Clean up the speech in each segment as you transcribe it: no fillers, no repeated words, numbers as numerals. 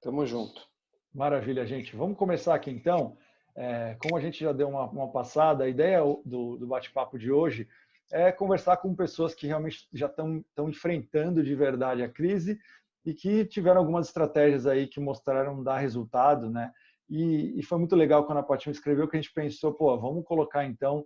Tamo junto. Maravilha, gente. Vamos começar aqui então. Como a gente já deu uma passada, a ideia do bate-papo de hoje é conversar com pessoas que realmente já estão enfrentando de verdade a crise e que tiveram algumas estratégias aí que mostraram dar resultado, né? E foi muito legal quando a Paty me escreveu que a gente pensou, pô, vamos colocar então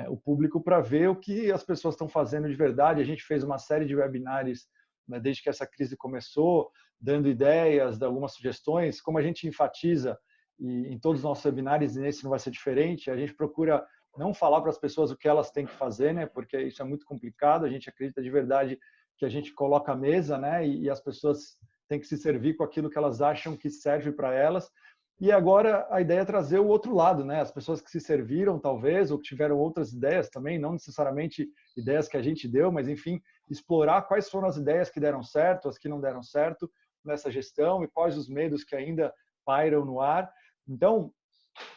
o público para ver o que as pessoas estão fazendo de verdade. A gente fez uma série de webinários, né, desde que essa crise começou, dando ideias, algumas sugestões. Como a gente enfatiza e em todos os nossos webinários, e nesse não vai ser diferente, a gente procura não falar para as pessoas o que elas têm que fazer, né? Porque isso é muito complicado. A gente acredita de verdade que a gente coloca a mesa, né? E as pessoas têm que se servir com aquilo que elas acham que serve para elas. E agora a ideia é trazer o outro lado, né? As pessoas que se serviram, talvez, ou que tiveram outras ideias também, não necessariamente ideias que a gente deu, mas enfim, explorar quais foram as ideias que deram certo, as que não deram certo nessa gestão e quais os medos que ainda pairam no ar. Então,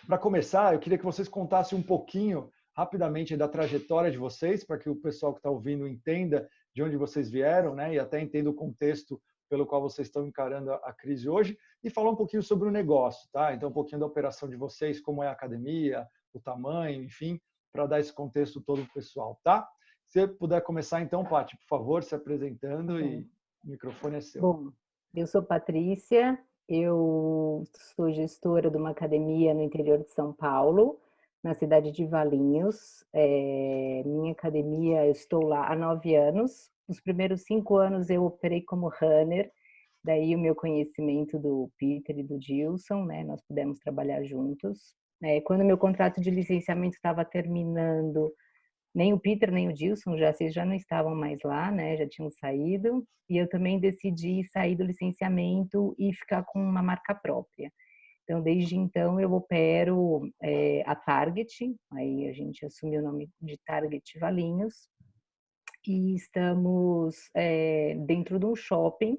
para começar, eu queria que vocês contassem um pouquinho, rapidamente, da trajetória de vocês, para que o pessoal que está ouvindo entenda de onde vocês vieram, né, e até entenda o contexto pelo qual vocês estão encarando a crise hoje, e falar um pouquinho sobre o negócio, tá? Então, um pouquinho da operação de vocês, como é a academia, o tamanho, enfim, para dar esse contexto todo para o pessoal, tá? Se você puder começar, então, Paty, por favor, se apresentando e o microfone é seu. Bom, eu sou Patrícia, eu sou gestora de uma academia no interior de São Paulo, na cidade de Valinhos. Minha academia, eu estou lá há 9 anos. Os primeiros 5 anos eu operei como runner, daí o meu conhecimento do Peter e do Gilson, né? Nós pudemos trabalhar juntos. Quando meu contrato de licenciamento estava terminando, nem o Peter nem o Gilson, vocês já não estavam mais lá, né? Já tinham saído. E eu também decidi sair do licenciamento e ficar com uma marca própria. Então, desde então, eu opero a Target, aí a gente assumiu o nome de Target Valinhos, e estamos dentro de um shopping,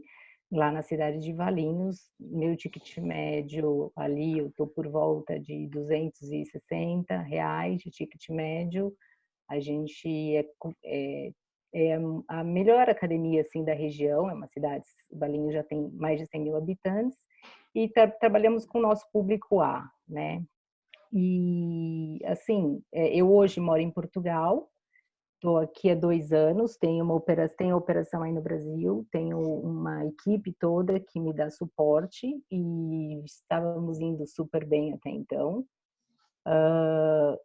lá na cidade de Valinhos. Meu ticket médio ali, eu estou por volta de R$ 260 de ticket médio. A gente é a melhor academia assim da região, é uma cidade, Valinhos já tem mais de 100 mil habitantes, e trabalhamos com o nosso público A, né? E assim, eu hoje moro em Portugal, estou aqui há 2 anos, tenho operação aí no Brasil, tenho uma equipe toda que me dá suporte e estávamos indo super bem até então.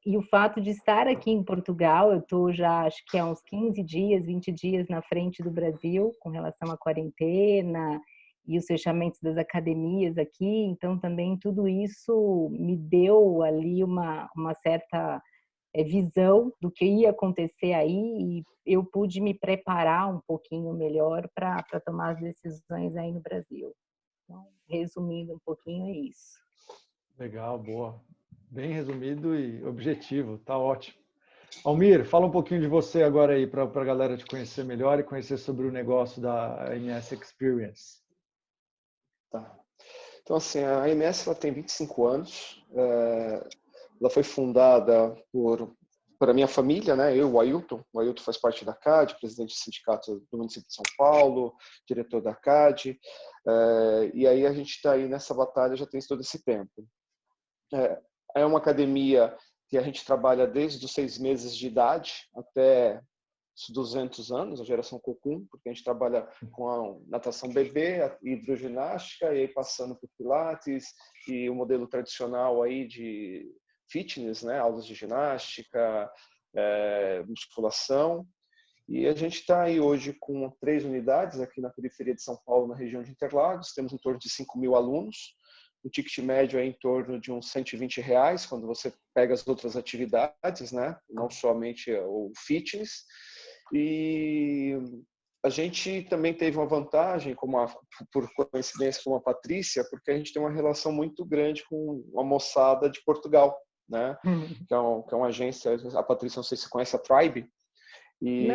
E o fato de estar aqui em Portugal, eu estou já acho que há uns 15 dias, 20 dias na frente do Brasil com relação à quarentena e os fechamentos das academias aqui, então também tudo isso me deu ali uma certa visão do que ia acontecer aí, e eu pude me preparar um pouquinho melhor para tomar as decisões aí no Brasil. Então, resumindo um pouquinho, é isso. Legal, boa. Bem resumido e objetivo, tá ótimo. Almir, fala um pouquinho de você agora aí, para a galera te conhecer melhor e conhecer sobre o negócio da AMS Experience. Tá. Então, assim, a AMS ela tem 25 anos. Ela foi fundada por a minha família, né? Eu, o Ailton. O Ailton faz parte da CAD, presidente do sindicato do município de São Paulo, diretor da CAD. E aí a gente está aí nessa batalha já tem todo esse tempo. É uma academia que a gente trabalha desde os 6 meses de idade até os 200 anos, a geração Cocum, porque a gente trabalha com a natação bebê, a hidroginástica, e aí passando por pilates e o modelo tradicional aí de fitness, né, aulas de ginástica, musculação. E a gente está aí hoje com 3 unidades aqui na periferia de São Paulo, na região de Interlagos. Temos em torno de 5 mil alunos. O ticket médio é em torno de uns R$ 120, quando você pega as outras atividades, né? Não somente o fitness. E a gente também teve uma vantagem, por coincidência com a Patrícia, porque a gente tem uma relação muito grande com a moçada de Portugal, né? Que é uma agência, a Patrícia, não sei se você conhece a Tribe. E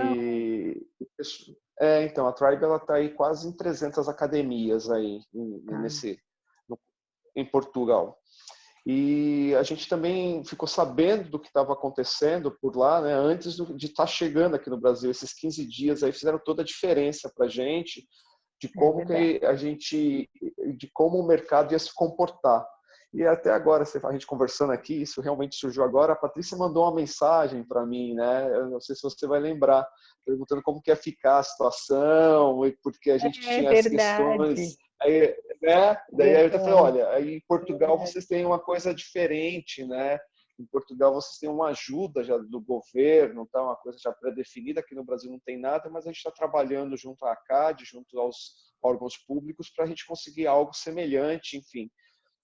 então a Tribe ela está aí quase em 300 academias aí em Portugal. E a gente também ficou sabendo do que estava acontecendo por lá, né, antes de estar chegando aqui no Brasil. Esses 15 dias aí fizeram toda a diferença para a gente, de como de como o mercado ia se comportar. E até agora, a gente conversando aqui, isso realmente surgiu agora. A Patrícia mandou uma mensagem para mim, né? Eu não sei se você vai lembrar, perguntando como que ia ficar a situação, e porque a gente É tinha as questões. verdade. Aí, né? Daí eu até falei, Verdade. olha, aí em Portugal vocês têm uma coisa diferente, né? Em Portugal vocês têm uma ajuda já do governo, tá? Uma coisa já pré-definida. Aqui no Brasil não tem nada, mas a gente está trabalhando junto à CAD, junto aos órgãos públicos, para a gente conseguir algo semelhante, enfim.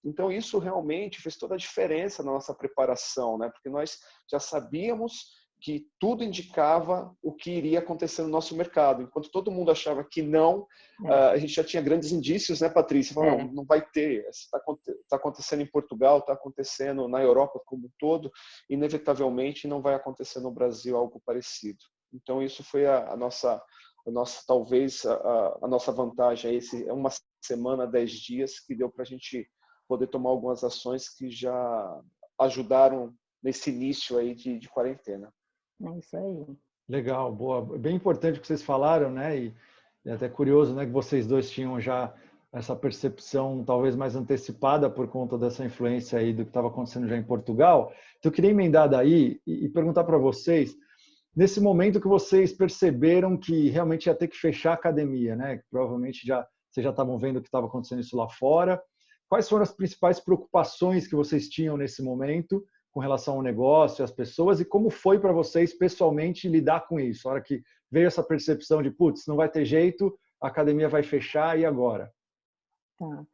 Então, isso realmente fez toda a diferença na nossa preparação, né? Porque nós já sabíamos que tudo indicava o que iria acontecer no nosso mercado. Enquanto todo mundo achava que não, a gente já tinha grandes indícios, né, Patrícia? Falou, não, não vai ter. Está acontecendo em Portugal, está acontecendo na Europa como um todo, inevitavelmente não vai acontecer no Brasil algo parecido. Então, isso foi a nossa talvez, a nossa vantagem. Esse é uma semana, 10 dias, que deu para a gente poder tomar algumas ações que já ajudaram nesse início aí de quarentena. É isso aí. Legal, boa. Bem importante o que vocês falaram, né? E é até curioso, né, que vocês dois tinham já essa percepção talvez mais antecipada por conta dessa influência aí do que estava acontecendo já em Portugal. Então, eu queria emendar daí e perguntar para vocês, nesse momento que vocês perceberam que realmente ia ter que fechar a academia, né? Que provavelmente vocês já estavam vendo que estava acontecendo isso lá fora. Quais foram as principais preocupações que vocês tinham nesse momento com relação ao negócio, às pessoas, e como foi para vocês pessoalmente lidar com isso? A hora que veio essa percepção de, putz, não vai ter jeito, a academia vai fechar, e agora? Tá.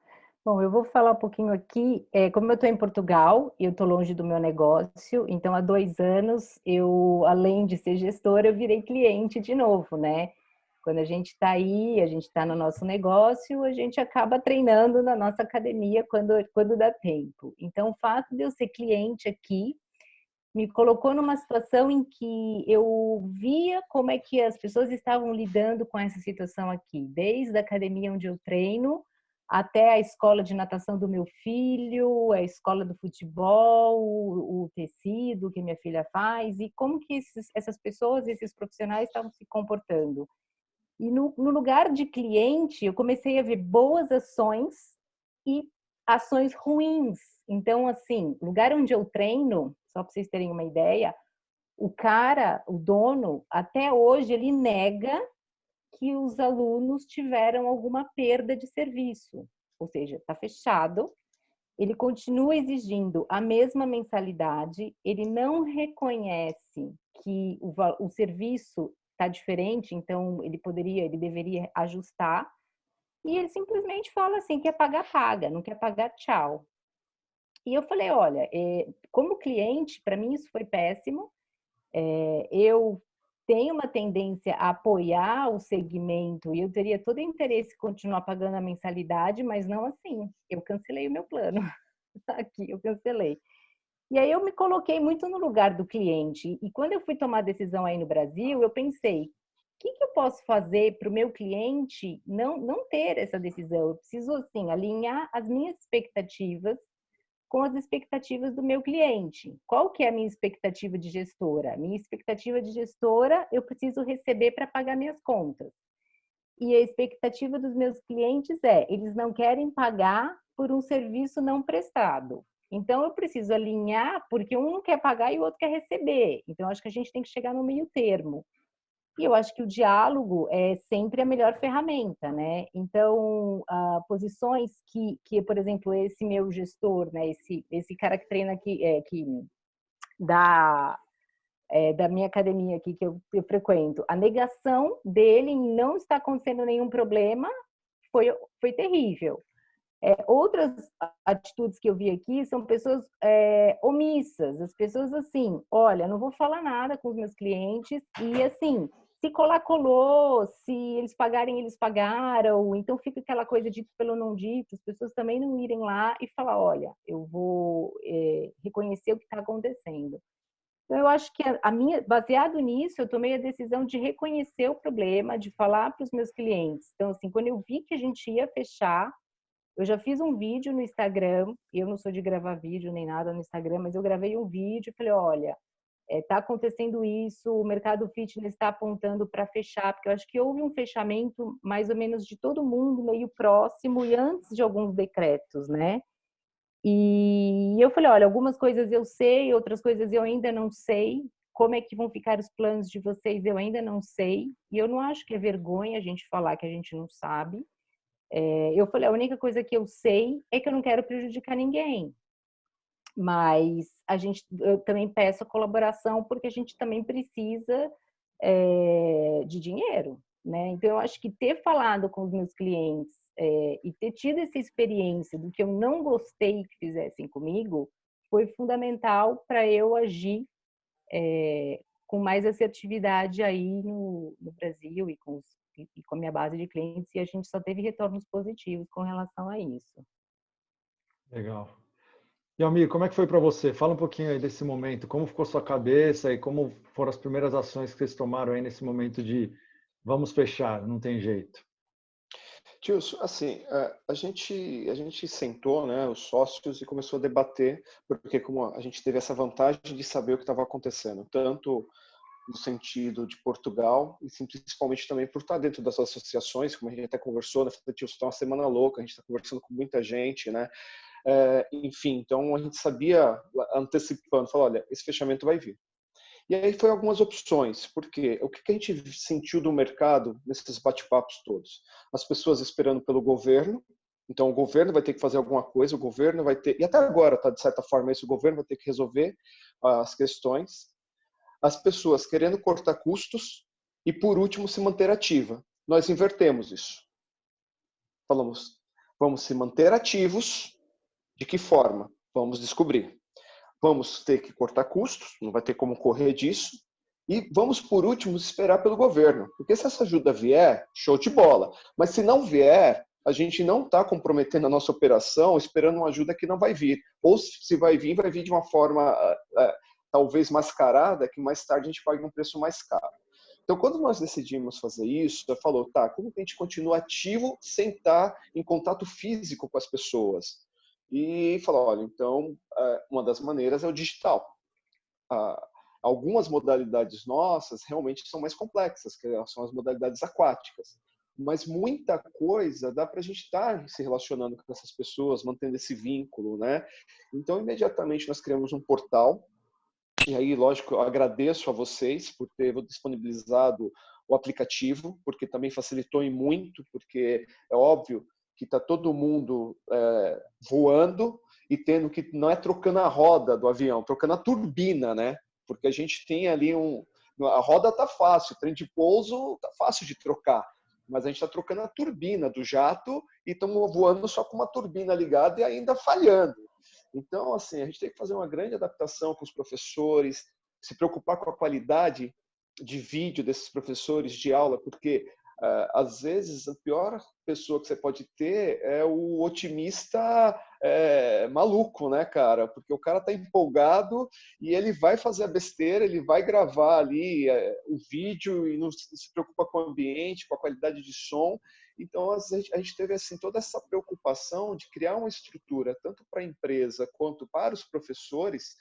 Bom, eu vou falar um pouquinho aqui. Como eu estou em Portugal e eu estou longe do meu negócio, então há 2 anos eu, além de ser gestora, eu virei cliente de novo, né? Quando a gente está aí, a gente está no nosso negócio, a gente acaba treinando na nossa academia quando dá tempo. Então, o fato de eu ser cliente aqui me colocou numa situação em que eu via como é que as pessoas estavam lidando com essa situação aqui, desde a academia onde eu treino, até a escola de natação do meu filho, a escola do futebol, o tecido que minha filha faz, e como que essas pessoas, esses profissionais estavam se comportando. E no lugar de cliente, eu comecei a ver boas ações e ações ruins. Então, assim, lugar onde eu treino, só para vocês terem uma ideia, o dono, até hoje, ele nega que os alunos tiveram alguma perda de serviço. Ou seja, está fechado, ele continua exigindo a mesma mensalidade, ele não reconhece que o serviço está diferente, então ele deveria ajustar, e ele simplesmente fala assim, quer pagar, paga, não quer pagar, tchau. E eu falei, olha, como cliente, para mim isso foi péssimo, eu tenho uma tendência a apoiar o segmento e eu teria todo o interesse em continuar pagando a mensalidade, mas não assim, eu cancelei o meu plano. Aqui, eu cancelei. E aí eu me coloquei muito no lugar do cliente. E quando eu fui tomar a decisão aí no Brasil, eu pensei, o que eu posso fazer para o meu cliente não ter essa decisão? Eu preciso, assim, alinhar as minhas expectativas com as expectativas do meu cliente. Qual que é a minha expectativa de gestora? Minha expectativa de gestora, eu preciso receber para pagar minhas contas. E a expectativa dos meus clientes eles não querem pagar por um serviço não prestado. Então, eu preciso alinhar, porque um não quer pagar e o outro quer receber. Então, acho que a gente tem que chegar no meio termo. E eu acho que o diálogo é sempre a melhor ferramenta, né? Então, posições que, por exemplo, esse meu gestor, né? Esse cara que treina aqui, que dá da minha academia aqui que eu frequento, a negação dele em não está acontecendo nenhum problema foi terrível. Outras atitudes que eu vi aqui são pessoas omissas, as pessoas assim, olha, não vou falar nada com os meus clientes e assim, se colar, colou, se eles pagarem, eles pagaram, então fica aquela coisa dito pelo não dito, as pessoas também não irem lá e falar, olha, eu vou reconhecer o que está acontecendo. Então, eu acho que baseado nisso, eu tomei a decisão de reconhecer o problema, de falar para os meus clientes. Então, assim, quando eu vi que a gente ia fechar, eu já fiz um vídeo no Instagram, eu não sou de gravar vídeo nem nada no Instagram, mas eu gravei um vídeo e falei, olha, está acontecendo isso, o mercado fitness está apontando para fechar, porque eu acho que houve um fechamento mais ou menos de todo mundo meio próximo e antes de alguns decretos, né? E eu falei, olha, algumas coisas eu sei, outras coisas eu ainda não sei. Como é que vão ficar os planos de vocês? Eu ainda não sei. E eu não acho que é vergonha a gente falar que a gente não sabe. Eu falei, a única coisa que eu sei é que eu não quero prejudicar ninguém. Mas eu também peço a colaboração porque a gente também precisa de dinheiro, né? Então eu acho que ter falado com os meus clientes e ter tido essa experiência do que eu não gostei que fizessem comigo foi fundamental para eu agir com mais assertividade aí no Brasil e com a minha base de clientes, e a gente só teve retornos positivos com relação a isso. Legal. E, amigo, como é que foi para você? Fala um pouquinho aí desse momento, como ficou sua cabeça e como foram as primeiras ações que vocês tomaram aí nesse momento de vamos fechar, não tem jeito. Tilson, assim, a gente sentou, né, os sócios, e começou a debater, porque como a gente teve essa vantagem de saber o que estava acontecendo, tanto no sentido de Portugal, e sim, principalmente também por estar dentro das associações, como a gente até conversou, né, Tilson, está uma semana louca, a gente está conversando com muita gente, né, enfim, então a gente sabia, antecipando, falou, olha, esse fechamento vai vir. E aí foi algumas opções, porque o que a gente sentiu do mercado nesses bate-papos todos? As pessoas esperando pelo governo, então o governo vai ter que fazer alguma coisa, o governo vai ter, e até agora está de certa forma isso, o governo vai ter que resolver as questões, as pessoas querendo cortar custos e, por último, se manter ativa. Nós invertemos isso. Falamos, vamos se manter ativos, de que forma? Vamos descobrir. Vamos ter que cortar custos, não vai ter como correr disso. E vamos, por último, esperar pelo governo. Porque se essa ajuda vier, show de bola. Mas se não vier, a gente não está comprometendo a nossa operação esperando uma ajuda que não vai vir. Ou se vai vir de uma forma talvez mascarada, que mais tarde a gente pague um preço mais caro. Então, quando nós decidimos fazer isso, falou, tá, como que a gente continua ativo sem estar em contato físico com as pessoas? E falou, olha, então, uma das maneiras é o digital. Algumas modalidades nossas realmente são mais complexas, que são as modalidades aquáticas. Mas muita coisa dá para a gente estar se relacionando com essas pessoas, mantendo esse vínculo, né? Então, imediatamente nós criamos um portal. E aí, lógico, eu agradeço a vocês por ter disponibilizado o aplicativo, porque também facilitou e muito, porque é óbvio que está todo mundo voando e tendo que, não é trocando a roda do avião, trocando a turbina, né? Porque a gente tem ali a roda tá fácil, o trem de pouso tá fácil de trocar, mas a gente está trocando a turbina do jato e estamos voando só com uma turbina ligada e ainda falhando. Então, assim, a gente tem que fazer uma grande adaptação com os professores, se preocupar com a qualidade de vídeo desses professores de aula, porque às vezes a pior pessoa que você pode ter é o otimista maluco, né, cara? Porque o cara tá empolgado e ele vai fazer a besteira, ele vai gravar ali o vídeo e não se preocupa com o ambiente, com a qualidade de som. Então, a gente teve assim, toda essa preocupação de criar uma estrutura, tanto para a empresa quanto para os professores,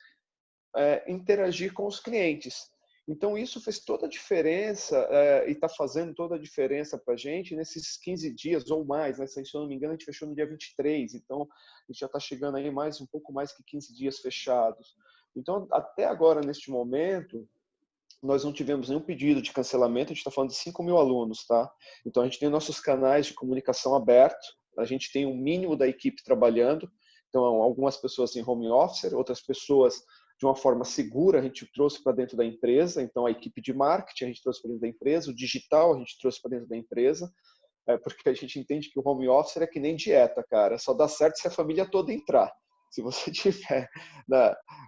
interagir com os clientes. Então, isso fez toda a diferença e está fazendo toda a diferença para a gente nesses 15 dias ou mais. Né? Se eu não me engano, a gente fechou no dia 23, então a gente já está chegando aí um pouco mais que 15 dias fechados. Então, até agora, neste momento, nós não tivemos nenhum pedido de cancelamento, a gente está falando de 5 mil alunos, tá? Então, a gente tem nossos canais de comunicação abertos, a gente tem um mínimo da equipe trabalhando, então, algumas pessoas em home office, outras pessoas de uma forma segura, a gente trouxe para dentro da empresa, então a equipe de marketing a gente trouxe para dentro da empresa, o digital a gente trouxe para dentro da empresa, porque a gente entende que o home office é que nem dieta, cara, só dá certo se a família toda entrar. Se você tiver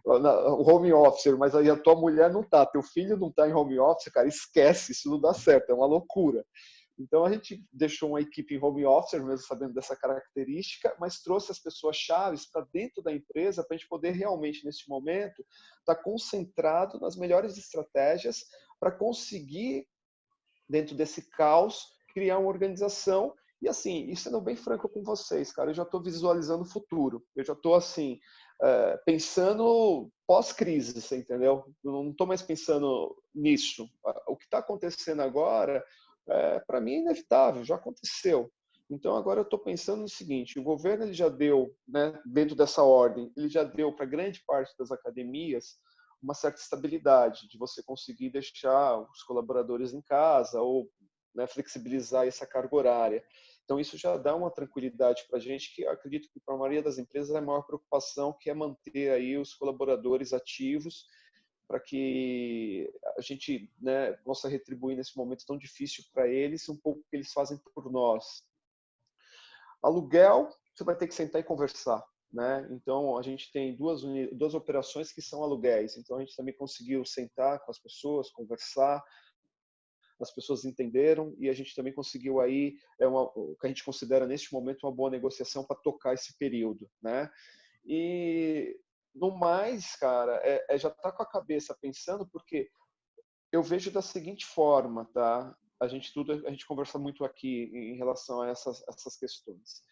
o home office, mas aí a tua mulher não tá, teu filho não tá em home office, cara, esquece, isso não dá certo, é uma loucura. Então a gente deixou uma equipe em home office, mesmo sabendo dessa característica, mas trouxe as pessoas chaves para dentro da empresa para a gente poder realmente, nesse momento, estar concentrado nas melhores estratégias para conseguir, dentro desse caos, criar uma organização E assim, e sendo bem franco com vocês, cara, eu já estou visualizando o futuro. Eu já estou assim, pensando pós-crise, você entendeu? Eu não estou mais pensando nisso. O que está acontecendo agora, para mim, é inevitável, já aconteceu. Então agora eu estou pensando no seguinte: o governo ele já deu, né, dentro dessa ordem, ele já deu para grande parte das academias uma certa estabilidade de você conseguir deixar os colaboradores em casa ou, né, flexibilizar essa carga horária. Então isso já dá uma tranquilidade para a gente, que acredito que para a maioria das empresas é a maior preocupação, que é manter aí os colaboradores ativos para que a gente, né, possa retribuir nesse momento tão difícil para eles um pouco que eles fazem por nós. Aluguel, você vai ter que sentar e conversar, né? Então, a gente tem duas operações que são aluguéis. Então, a gente também conseguiu sentar com as pessoas, conversar, as pessoas entenderam e a gente também conseguiu aí o que a gente considera neste momento uma boa negociação para tocar esse período, né? E no mais, cara, já tá com a cabeça pensando, porque eu vejo da seguinte forma, tá? A gente conversa muito aqui em relação a essas questões.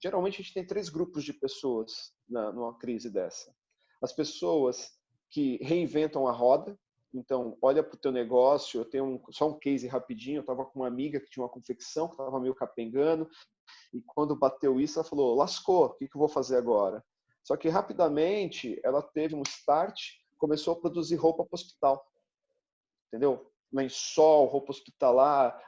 Geralmente a gente tem 3 grupos de pessoas numa crise dessa. As pessoas que reinventam a roda. Então, olha para o teu negócio. Eu tenho só um case rapidinho. Eu estava com uma amiga que tinha uma confecção que estava meio capengando, e quando bateu isso, ela falou: lascou, o que eu vou fazer agora? Só que rapidamente ela teve um start, começou a produzir roupa para o hospital. Entendeu? Lençol, roupa hospitalar.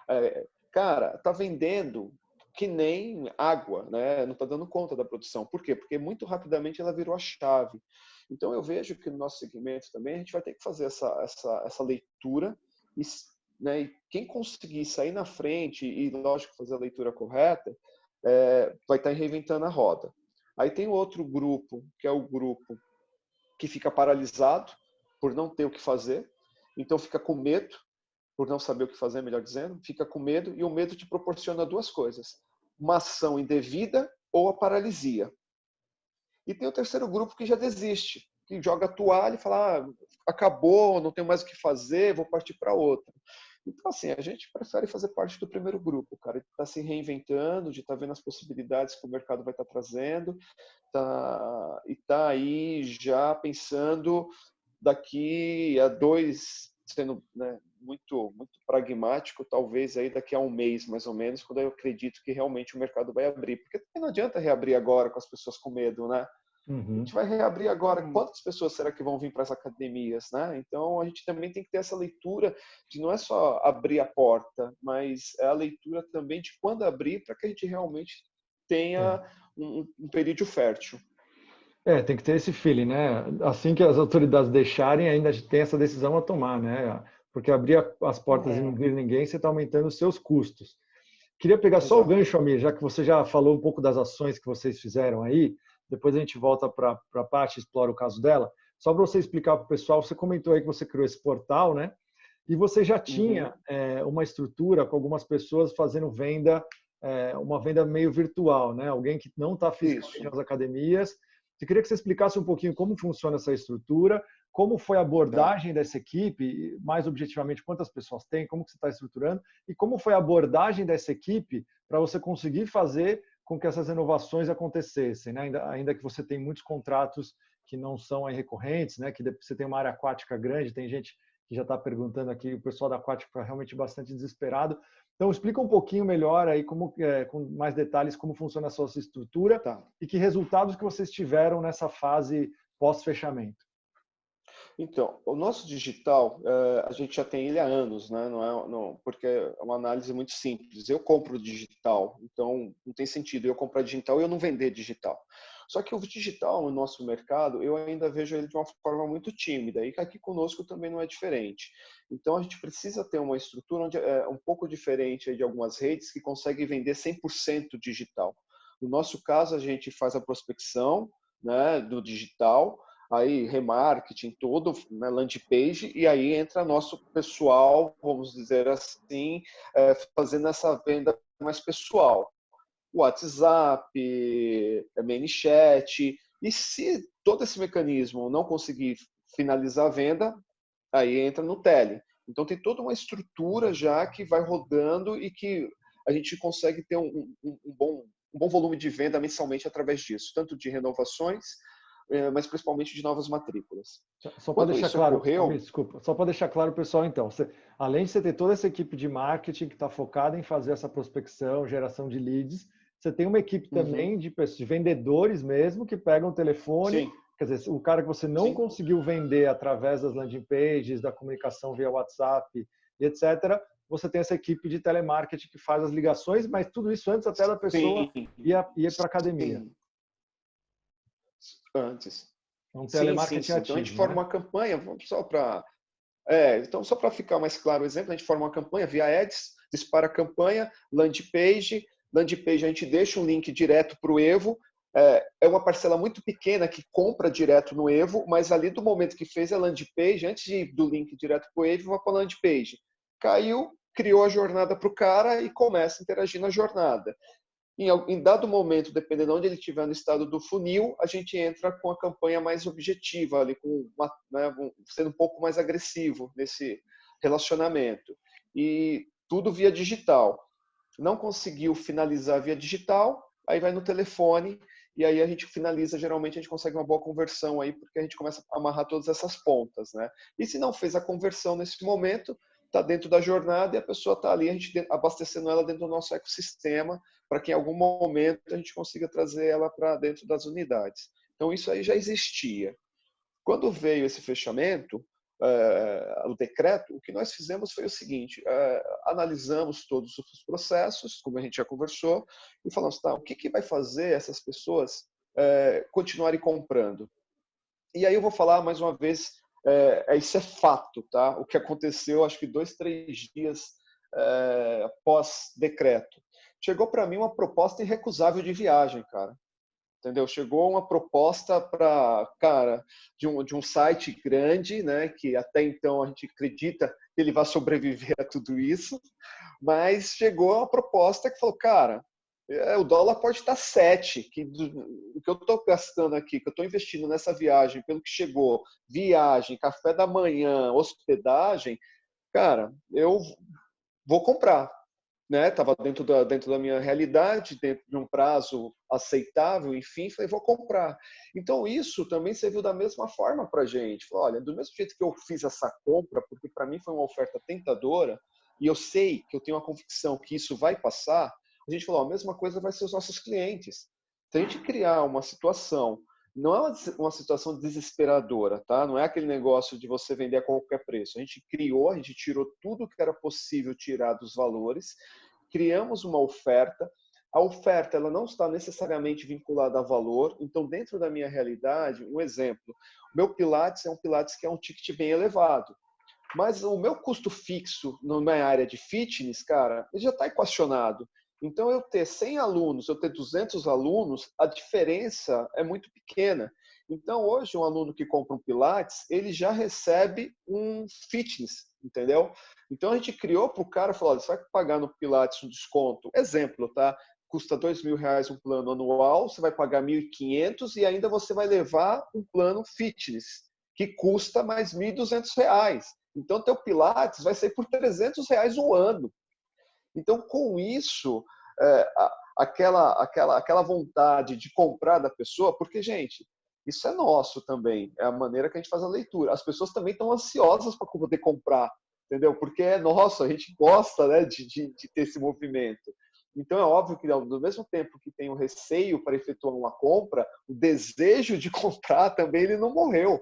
Cara, tá vendendo que nem água, né? Não está dando conta da produção. Por quê? Porque muito rapidamente ela virou a chave. Então eu vejo que no nosso segmento também a gente vai ter que fazer essa leitura e, né, e quem conseguir sair na frente e, lógico, fazer a leitura correta, vai estar reinventando a roda. Aí tem outro grupo, que é o grupo que fica paralisado por não ter o que fazer, então fica com medo, por não saber o que fazer, melhor dizendo, fica com medo, e o medo te proporciona 2 coisas: uma ação indevida ou a paralisia. E tem o terceiro grupo que já desiste, que joga a toalha e fala: acabou, não tenho mais o que fazer, vou partir para outra. Então, assim, a gente prefere fazer parte do primeiro grupo, cara, de estar se reinventando, de estar vendo as possibilidades que o mercado vai estar trazendo, e tá aí já pensando daqui a 2, sendo, né, muito pragmático, talvez aí daqui a um mês, mais ou menos, quando eu acredito que realmente o mercado vai abrir. Porque não adianta reabrir agora com as pessoas com medo, né? A gente vai reabrir agora. Quantas pessoas será que vão vir para as academias, né? Então, a gente também tem que ter essa leitura de não é só abrir a porta, mas é a leitura também de quando abrir, para que a gente realmente tenha um período fértil. Tem que ter esse feeling, né? Assim que as autoridades deixarem, ainda tem essa decisão a tomar, né? Porque abrir as portas e não vir ninguém, você está aumentando os seus custos. Queria pegar só o gancho, Amir, já que você já falou um pouco das ações que vocês fizeram aí, depois a gente volta para a parte e explora o caso dela. Só para você explicar para o pessoal, você comentou aí que você criou esse portal, né? E você já tinha uma estrutura com algumas pessoas fazendo venda, uma venda meio virtual, né? Alguém que não está fisicamente nas academias. Eu queria que você explicasse um pouquinho como funciona essa estrutura, como foi a abordagem dessa equipe, mais objetivamente, quantas pessoas tem, como que você está estruturando, e como foi a abordagem dessa equipe para você conseguir fazer com que essas inovações acontecessem, né? Ainda que você tem muitos contratos que não são aí recorrentes, né? Que você tem uma área aquática grande, tem gente que já está perguntando aqui, o pessoal da aquática está realmente bastante desesperado. Então, explica um pouquinho melhor aí, com mais detalhes, como funciona a sua estrutura e que resultados que vocês tiveram nessa fase pós-fechamento. Então, o nosso digital, a gente já tem ele há anos, né? Porque é uma análise muito simples. Eu compro digital, então não tem sentido eu comprar digital e eu não vender digital. Só que o digital no nosso mercado, eu ainda vejo ele de uma forma muito tímida, e aqui conosco também não é diferente. Então, a gente precisa ter uma estrutura onde é um pouco diferente de algumas redes que conseguem vender 100% digital. No nosso caso, a gente faz a prospecção, né, do digital, aí remarketing, todo, né, landing page, e aí entra nosso pessoal, vamos dizer assim, fazendo essa venda mais pessoal. WhatsApp, ManyChat, e se todo esse mecanismo não conseguir finalizar a venda, aí entra no tele. Então tem toda uma estrutura já que vai rodando e que a gente consegue ter um bom volume de venda mensalmente através disso, tanto de renovações, mas principalmente de novas matrículas. Só para deixar claro, ocorreu, desculpa, só para deixar claro, pessoal, então, além de você ter toda essa equipe de marketing que está focada em fazer essa prospecção, geração de leads, você tem uma equipe também de vendedores mesmo que pegam o telefone, sim, quer dizer, o cara que você não sim. conseguiu vender através das landing pages, da comunicação via WhatsApp e etc., você tem essa equipe de telemarketing que faz as ligações, mas tudo isso antes até da pessoa ir para a academia. Sim. Antes. É um Sim. telemarketing Então a gente ativo, forma né? uma campanha, vamos só para então, só para ficar mais claro o exemplo, a gente forma uma campanha via Ads, dispara a campanha, landing page a gente deixa um link direto para o Evo, é uma parcela muito pequena que compra direto no Evo, mas ali do momento que fez a landing page, antes de ir do link direto para o Evo, vai para a landing page. Caiu, criou a jornada para o cara e começa a interagir na jornada. Em dado momento, dependendo de onde ele estiver no estado do funil, a gente entra com a campanha mais objetiva, ali, sendo um pouco mais agressivo nesse relacionamento. E tudo via digital. Não conseguiu finalizar via digital, aí vai no telefone, e aí a gente finaliza, geralmente a gente consegue uma boa conversão aí, porque a gente começa a amarrar todas essas pontas, né? E se não fez a conversão nesse momento, está dentro da jornada e a pessoa está ali, a gente abastecendo ela dentro do nosso ecossistema, para que em algum momento a gente consiga trazer ela para dentro das unidades. Então isso aí já existia. Quando veio esse fechamento, o decreto, o que nós fizemos foi o seguinte, analisamos todos os processos, como a gente já conversou, e falamos, tá, o que vai fazer essas pessoas continuarem comprando? E aí eu vou falar mais uma vez, isso é fato, tá? O que aconteceu, acho que 2, 3 dias pós decreto. Chegou para mim uma proposta irrecusável de viagem, cara. Entendeu? Chegou uma proposta cara, de um site grande, né? Que até então a gente acredita que ele vai sobreviver a tudo isso, mas chegou uma proposta que falou, cara, o dólar pode estar 7, o que eu estou gastando aqui, que eu estou investindo nessa viagem, pelo que chegou, viagem, café da manhã, hospedagem, cara, eu vou comprar. Estava dentro da minha realidade, dentro de um prazo aceitável, enfim, falei, vou comprar. Então, isso também serviu da mesma forma para a gente. Falei, olha, do mesmo jeito que eu fiz essa compra, porque para mim foi uma oferta tentadora, e eu sei que eu tenho uma convicção que isso vai passar, a gente falou, a mesma coisa vai ser os nossos clientes. Se a gente criar uma situação, não é uma situação desesperadora, tá? Não é aquele negócio de você vender a qualquer preço. A gente criou, a gente tirou tudo que era possível tirar dos valores, criamos uma oferta. A oferta ela não está necessariamente vinculada a valor. Então, dentro da minha realidade, um exemplo, o meu Pilates é um Pilates que é um ticket bem elevado. Mas o meu custo fixo na minha área de fitness, cara, ele já está equacionado. Então, eu ter 100 alunos, eu ter 200 alunos, a diferença é muito pequena. Então, hoje, um aluno que compra um Pilates, ele já recebe um fitness, entendeu? Então, a gente criou para o cara, falou, olha, você vai pagar no Pilates um desconto. Exemplo, tá? Custa R$2.000 um plano anual, você vai pagar 1.500 e ainda você vai levar um plano fitness, que custa mais R$1.200. Então, teu Pilates vai sair por R$300 o ano. Então, com isso, aquela vontade de comprar da pessoa, porque, gente, isso é nosso também, é a maneira que a gente faz a leitura. As pessoas também estão ansiosas para poder comprar, entendeu? Porque é nosso, a gente gosta, né, de ter esse movimento. Então, é óbvio que, ao mesmo tempo que tem o receio para efetuar uma compra, o desejo de comprar também ele não morreu.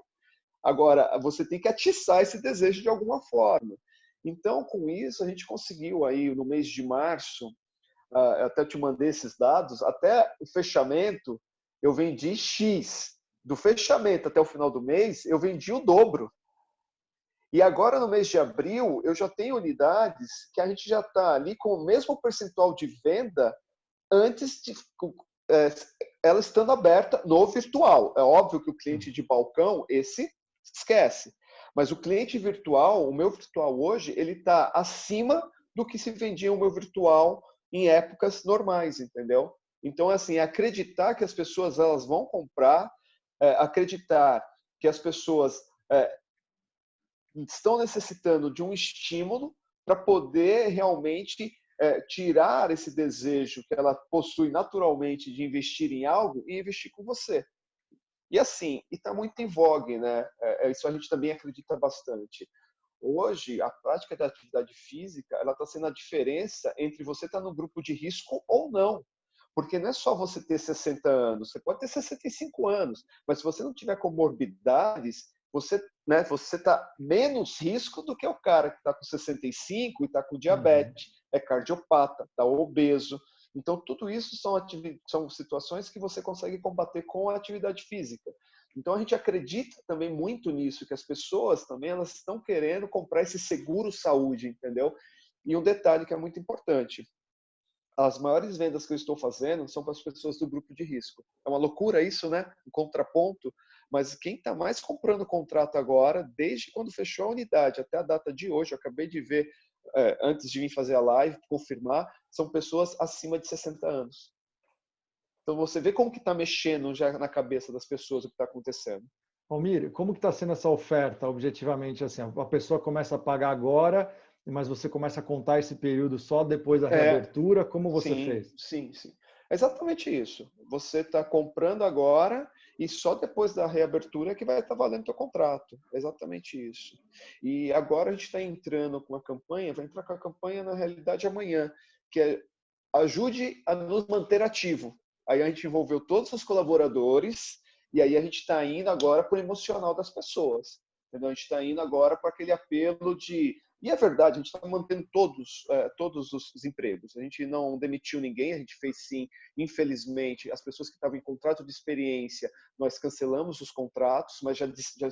Agora, você tem que atiçar esse desejo de alguma forma. Então, com isso, a gente conseguiu aí no mês de março, até te mandei esses dados, até o fechamento, eu vendi X. Do fechamento até o final do mês, eu vendi o dobro. E agora, no mês de abril, eu já tenho unidades que a gente já está ali com o mesmo percentual de venda antes de ela estando aberta no virtual. É óbvio que o cliente de balcão, esse esquece. Mas o cliente virtual, o meu virtual hoje, ele está acima do que se vendia o meu virtual em épocas normais, entendeu? Então, assim, acreditar que as pessoas elas vão comprar, acreditar que as pessoas estão necessitando de um estímulo para poder realmente tirar esse desejo que ela possui naturalmente de investir em algo e investir com você. E assim, está muito em vogue, né? Isso a gente também acredita bastante. Hoje, a prática da atividade física, ela está sendo a diferença entre você estar no grupo de risco ou não. Porque não é só você ter 60 anos, você pode ter 65 anos, mas se você não tiver comorbidades, você está menos risco do que o cara que está com 65 e está com diabetes, é cardiopata, está obeso. Então, tudo isso são situações que você consegue combater com a atividade física. Então, a gente acredita também muito nisso, que as pessoas também elas estão querendo comprar esse seguro saúde, entendeu? E um detalhe que é muito importante, as maiores vendas que eu estou fazendo são para as pessoas do grupo de risco. É uma loucura isso, né? Um contraponto, mas quem está mais comprando contrato agora, desde quando fechou a unidade até a data de hoje, eu acabei de ver, antes de vir fazer a live, confirmar, são pessoas acima de 60 anos. Então você vê como que está mexendo já na cabeça das pessoas o que está acontecendo. Almir, como que está sendo essa oferta, objetivamente? Assim, a pessoa começa a pagar agora, mas você começa a contar esse período só depois da reabertura. Como você fez? Sim. É exatamente isso. Você está comprando agora e só depois da reabertura é que vai estar valendo o teu contrato. É exatamente isso. E agora a gente está entrando com uma campanha, vai entrar com a campanha na realidade amanhã, que é ajude a nos manter ativo. Aí a gente envolveu todos os colaboradores e aí a gente está indo agora para o emocional das pessoas. Entendeu? A gente está indo agora para aquele apelo de... E é verdade, a gente está mantendo todos os empregos. A gente não demitiu ninguém, a gente fez sim, infelizmente, as pessoas que estavam em contrato de experiência, nós cancelamos os contratos, mas já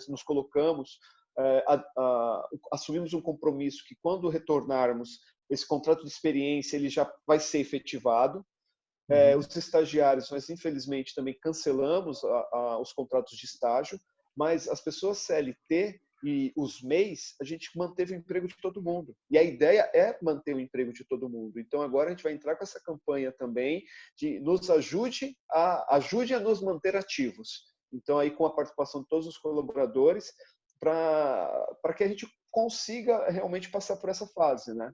nos colocamos, assumimos um compromisso que quando retornarmos, esse contrato de experiência ele já vai ser efetivado. Os estagiários, nós infelizmente também cancelamos os contratos de estágio, mas as pessoas CLT e os MEIs, a gente manteve o emprego de todo mundo. E a ideia é manter o emprego de todo mundo. Então agora a gente vai entrar com essa campanha também de nos ajude a nos manter ativos. Então aí com a participação de todos os colaboradores para que a gente consiga realmente passar por essa fase, né?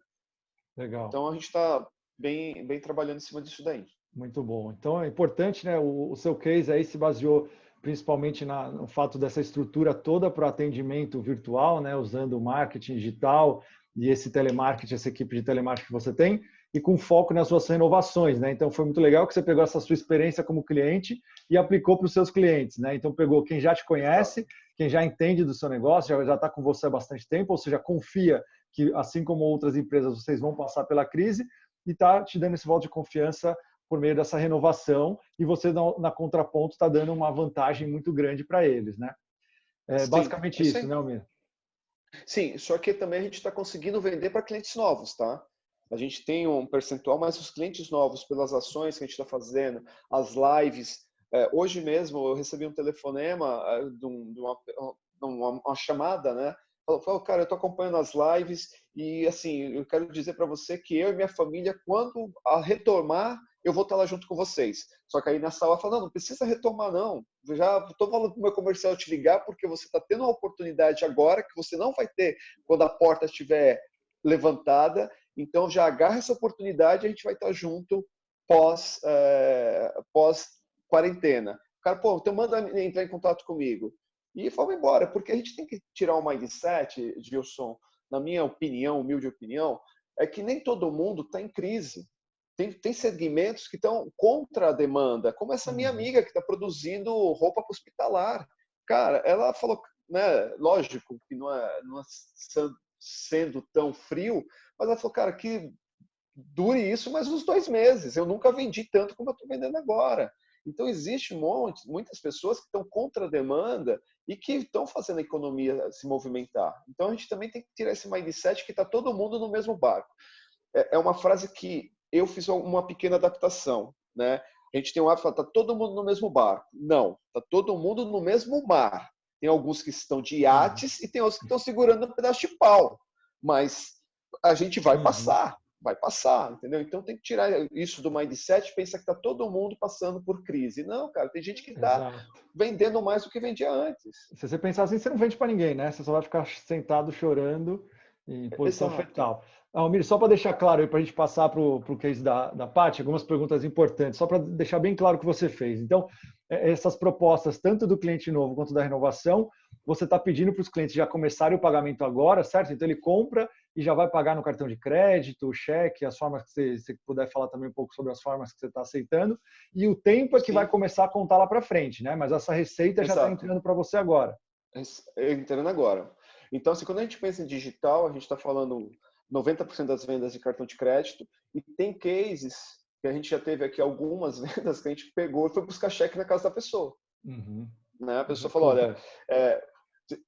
Legal. Então a gente está bem trabalhando em cima disso daí. Muito bom. Então é importante, né? O seu case aí se baseou principalmente no fato dessa estrutura toda para atendimento virtual, né? Usando o marketing digital e esse telemarketing, essa equipe de telemarketing que você tem, e com foco nas suas renovações, né? Então foi muito legal que você pegou essa sua experiência como cliente e aplicou para os seus clientes, né? Então pegou quem já te conhece, quem já entende do seu negócio, já está com você há bastante tempo, ou seja, confia que, assim como outras empresas, vocês vão passar pela crise e está te dando esse voto de confiança por meio dessa renovação, e você, na contraponto, está dando uma vantagem muito grande para eles, né? É basicamente isso, né, Almir? Sim, só que também a gente está conseguindo vender para clientes novos, tá? A gente tem um percentual, mas os clientes novos, pelas ações que a gente está fazendo, as lives, hoje mesmo eu recebi um telefonema de uma chamada, né? Falou, cara, eu estou acompanhando as lives e, assim, eu quero dizer para você que eu e minha família, quando retomar, eu vou estar lá junto com vocês. Só que aí nessa hora fala, não precisa retomar não. Eu já estou falando para o meu comercial te ligar porque você está tendo uma oportunidade agora que você não vai ter quando a porta estiver levantada. Então já agarra essa oportunidade e a gente vai estar junto pós quarentena. O cara, pô, então manda entrar em contato comigo. E vamos embora, porque a gente tem que tirar o mindset, Gilson, na minha opinião, humilde opinião, é que nem todo mundo está em crise. Tem segmentos que estão contra a demanda, como essa minha amiga que está produzindo roupa hospitalar. Cara, ela falou, né, lógico que não é sendo tão frio, mas ela falou, cara, que dure isso mais uns 2 meses. Eu nunca vendi tanto como eu estou vendendo agora. Então, existe muitas pessoas que estão contra a demanda e que estão fazendo a economia se movimentar. Então, a gente também tem que tirar esse mindset que está todo mundo no mesmo barco. É uma frase que eu fiz uma pequena adaptação, né? A gente tem um hábito de falar, está todo mundo no mesmo barco. Não, está todo mundo no mesmo mar. Tem alguns que estão de iates e tem outros que estão segurando um pedaço de pau. Mas a gente vai passar, entendeu? Então tem que tirar isso do mindset, pensa que está todo mundo passando por crise. Não, cara, tem gente que está vendendo mais do que vendia antes. Se você pensar assim, você não vende para ninguém, né? Você só vai ficar sentado chorando em posição fetal. Almir, só para deixar claro, para a gente passar para o case da Paty, algumas perguntas importantes, só para deixar bem claro o que você fez. Então, essas propostas, tanto do cliente novo quanto da renovação, você está pedindo para os clientes já começarem o pagamento agora, certo? Então, ele compra e já vai pagar no cartão de crédito, cheque, as formas que você puder falar também um pouco sobre as formas que você está aceitando, e o tempo é que vai começar a contar lá para frente, né? Mas essa receita já está entrando para você agora. Entrando agora. Então, assim, quando a gente pensa em digital, a gente está falando 90% das vendas de cartão de crédito, e tem cases que a gente já teve aqui algumas vendas que a gente pegou e foi buscar cheque na casa da pessoa. Uhum. Né? A pessoa falou, olha,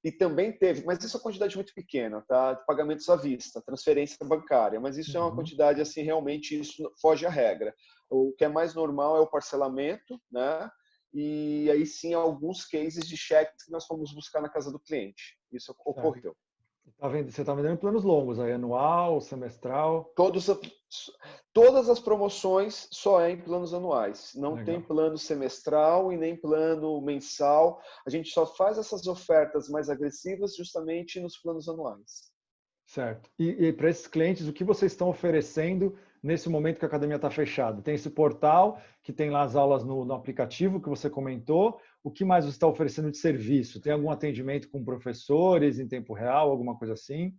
e também teve, mas isso é uma quantidade muito pequena, tá? De pagamentos à vista, transferência bancária, mas isso é uma quantidade, assim, realmente isso foge à regra. O que é mais normal é o parcelamento, né? E aí sim alguns cases de cheques que nós fomos buscar na casa do cliente. Isso ocorreu. Você está vendendo planos longos, aí anual, semestral? Todas as promoções só é em planos anuais. Não Legal. Tem plano semestral e nem plano mensal. A gente só faz essas ofertas mais agressivas justamente nos planos anuais. Certo. E para esses clientes, o que vocês estão oferecendo nesse momento que a academia está fechada? Tem esse portal que tem lá as aulas no aplicativo que você comentou. O que mais você está oferecendo de serviço? Tem algum atendimento com professores em tempo real, alguma coisa assim?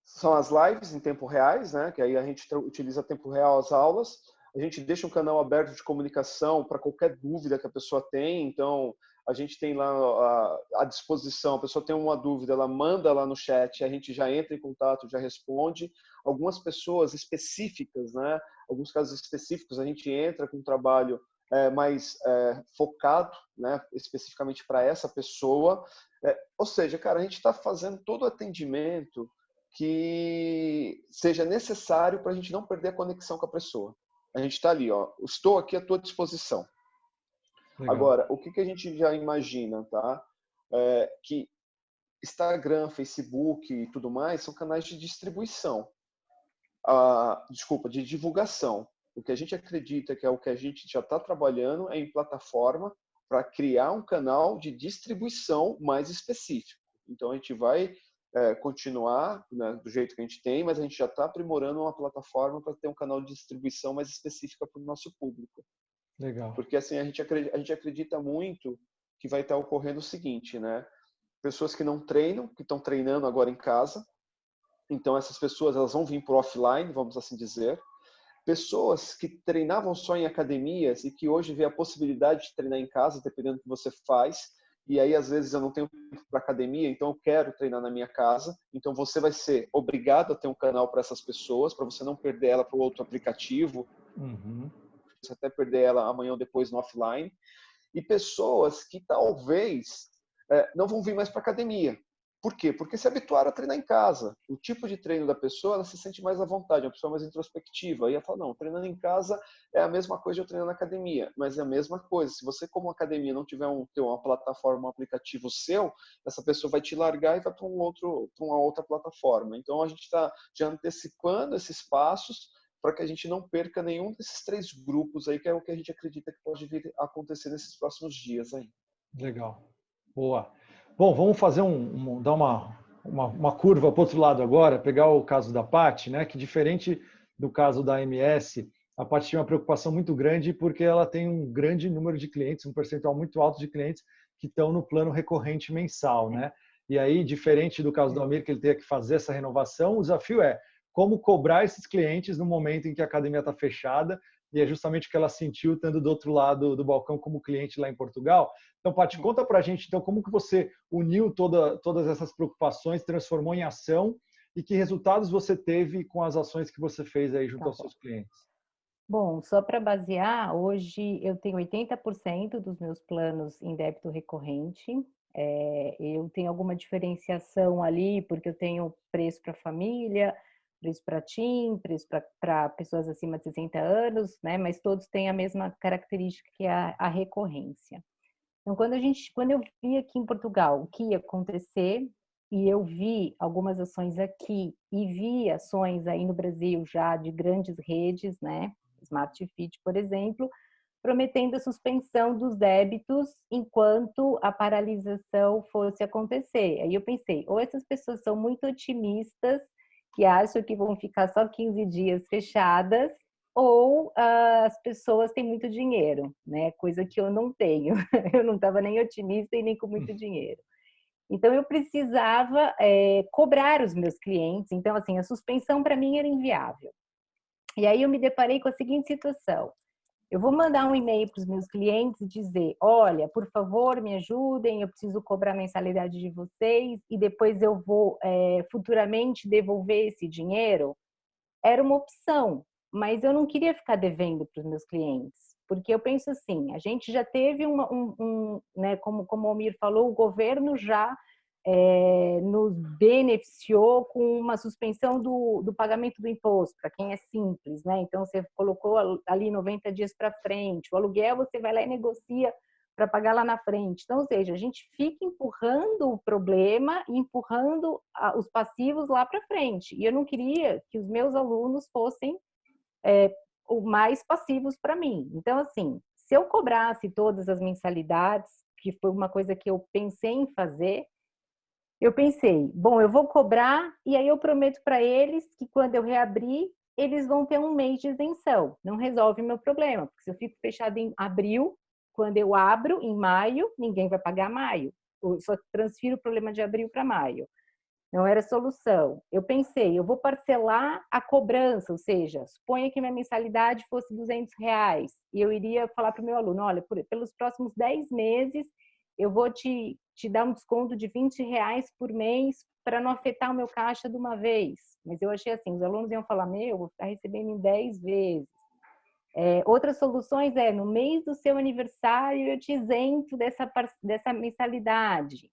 São as lives em tempo reais, né? Que aí a gente utiliza tempo real as aulas. A gente deixa um canal aberto de comunicação para qualquer dúvida que a pessoa tem. Então, a gente tem lá à disposição. A pessoa tem uma dúvida, ela manda lá no chat, a gente já entra em contato, já responde. Algumas pessoas específicas, né? Alguns casos específicos, a gente entra com um trabalho mais focado, né? Especificamente para essa pessoa. Ou seja, cara, a gente está fazendo todo o atendimento que seja necessário para a gente não perder a conexão com a pessoa. A gente está ali, ó, estou aqui à tua disposição. Legal. Agora, o que a gente já imagina, tá? Que Instagram, Facebook e tudo mais são canais de distribuição. De divulgação. O que a gente acredita que é o que a gente já está trabalhando é em plataforma para criar um canal de distribuição mais específico. Então, a gente vai continuar, né, do jeito que a gente tem, mas a gente já está aprimorando uma plataforma para ter um canal de distribuição mais específica para o nosso público. Legal. Porque assim, a gente acredita muito que vai estar ocorrendo o seguinte, né? Pessoas que não treinam, que estão treinando agora em casa, então essas pessoas elas vão vir para o offline, vamos assim dizer. Pessoas que treinavam só em academias e que hoje vê a possibilidade de treinar em casa, dependendo do que você faz, e aí às vezes eu não tenho tempo para academia, então eu quero treinar na minha casa, então você vai ser obrigado a ter um canal para essas pessoas, para você não perder ela para o outro aplicativo, você até perder ela amanhã ou depois no offline, e pessoas que talvez não vão vir mais para academia. Por quê? Porque se habituaram a treinar em casa. O tipo de treino da pessoa, ela se sente mais à vontade, é uma pessoa mais introspectiva. Aí ela fala, não, treinando em casa é a mesma coisa de eu treinar na academia. Mas é a mesma coisa. Se você, como academia, não tiver uma plataforma, um aplicativo seu, essa pessoa vai te largar e vai para uma outra plataforma. Então, a gente está já antecipando esses passos para que a gente não perca nenhum desses 3 grupos aí, que é o que a gente acredita que pode vir a acontecer nesses próximos dias aí. Legal. Boa. Bom, vamos fazer dar uma curva para o outro lado agora, pegar o caso da Paty, né? Que diferente do caso da MS, a Paty tinha uma preocupação muito grande porque ela tem um grande número de clientes, um percentual muito alto de clientes que estão no plano recorrente mensal, né? E aí, diferente do caso do Almir, que ele tem que fazer essa renovação, o desafio é como cobrar esses clientes no momento em que a academia está fechada, e é justamente o que ela sentiu estando do outro lado do balcão como cliente lá em Portugal. Então, Paty, conta para a gente, então, como que você uniu todas essas preocupações, transformou em ação e que resultados você teve com as ações que você fez aí junto aos seus clientes? Bom, só para basear, hoje eu tenho 80% dos meus planos em débito recorrente. Eu tenho alguma diferenciação ali, porque eu tenho preço para família, preço para teen, preço para pessoas acima de 60 anos, né? Mas todos têm a mesma característica que é a recorrência. Então, quando eu vi aqui em Portugal o que ia acontecer, e eu vi algumas ações aqui e vi ações aí no Brasil já de grandes redes, né? Smart Fit, por exemplo, prometendo a suspensão dos débitos enquanto a paralisação fosse acontecer. Aí eu pensei, ou essas pessoas são muito otimistas que acham que vão ficar só 15 dias fechadas, ou as pessoas têm muito dinheiro, né? Coisa que eu não tenho. Eu não estava nem otimista e nem com muito dinheiro. Então, eu precisava cobrar os meus clientes. Então, assim, a suspensão para mim era inviável. E aí eu me deparei com a seguinte situação. Eu vou mandar um e-mail para os meus clientes e dizer, olha, por favor, me ajudem, eu preciso cobrar a mensalidade de vocês e depois eu vou futuramente devolver esse dinheiro. Era uma opção, mas eu não queria ficar devendo para os meus clientes, porque eu penso assim, a gente já teve né, como o Almir falou, o governo já nos beneficiou com uma suspensão do pagamento do imposto, para quem é simples, né? Então, você colocou ali 90 dias para frente, o aluguel você vai lá e negocia para pagar lá na frente. Então, ou seja, a gente fica empurrando o problema e empurrando os passivos lá para frente. E eu não queria que os meus alunos fossem o mais passivos para mim. Então, assim, se eu cobrasse todas as mensalidades, que foi uma coisa que eu pensei em fazer, eu pensei, bom, eu vou cobrar e aí eu prometo para eles que quando eu reabrir, eles vão ter um mês de isenção. Não resolve meu problema, porque se eu fico fechado em abril, quando eu abro em maio, ninguém vai pagar maio. Eu só transfiro o problema de abril para maio. Não era solução. Eu pensei, eu vou parcelar a cobrança, ou seja, suponha que minha mensalidade fosse R$200 e eu iria falar para o meu aluno, olha, pelos próximos 10 meses eu vou te dar um desconto de R$20 por mês para não afetar o meu caixa de uma vez. Mas eu achei assim, os alunos iam falar, eu vou ficar recebendo em 10 vezes. Outras soluções no mês do seu aniversário eu te isento dessa mensalidade,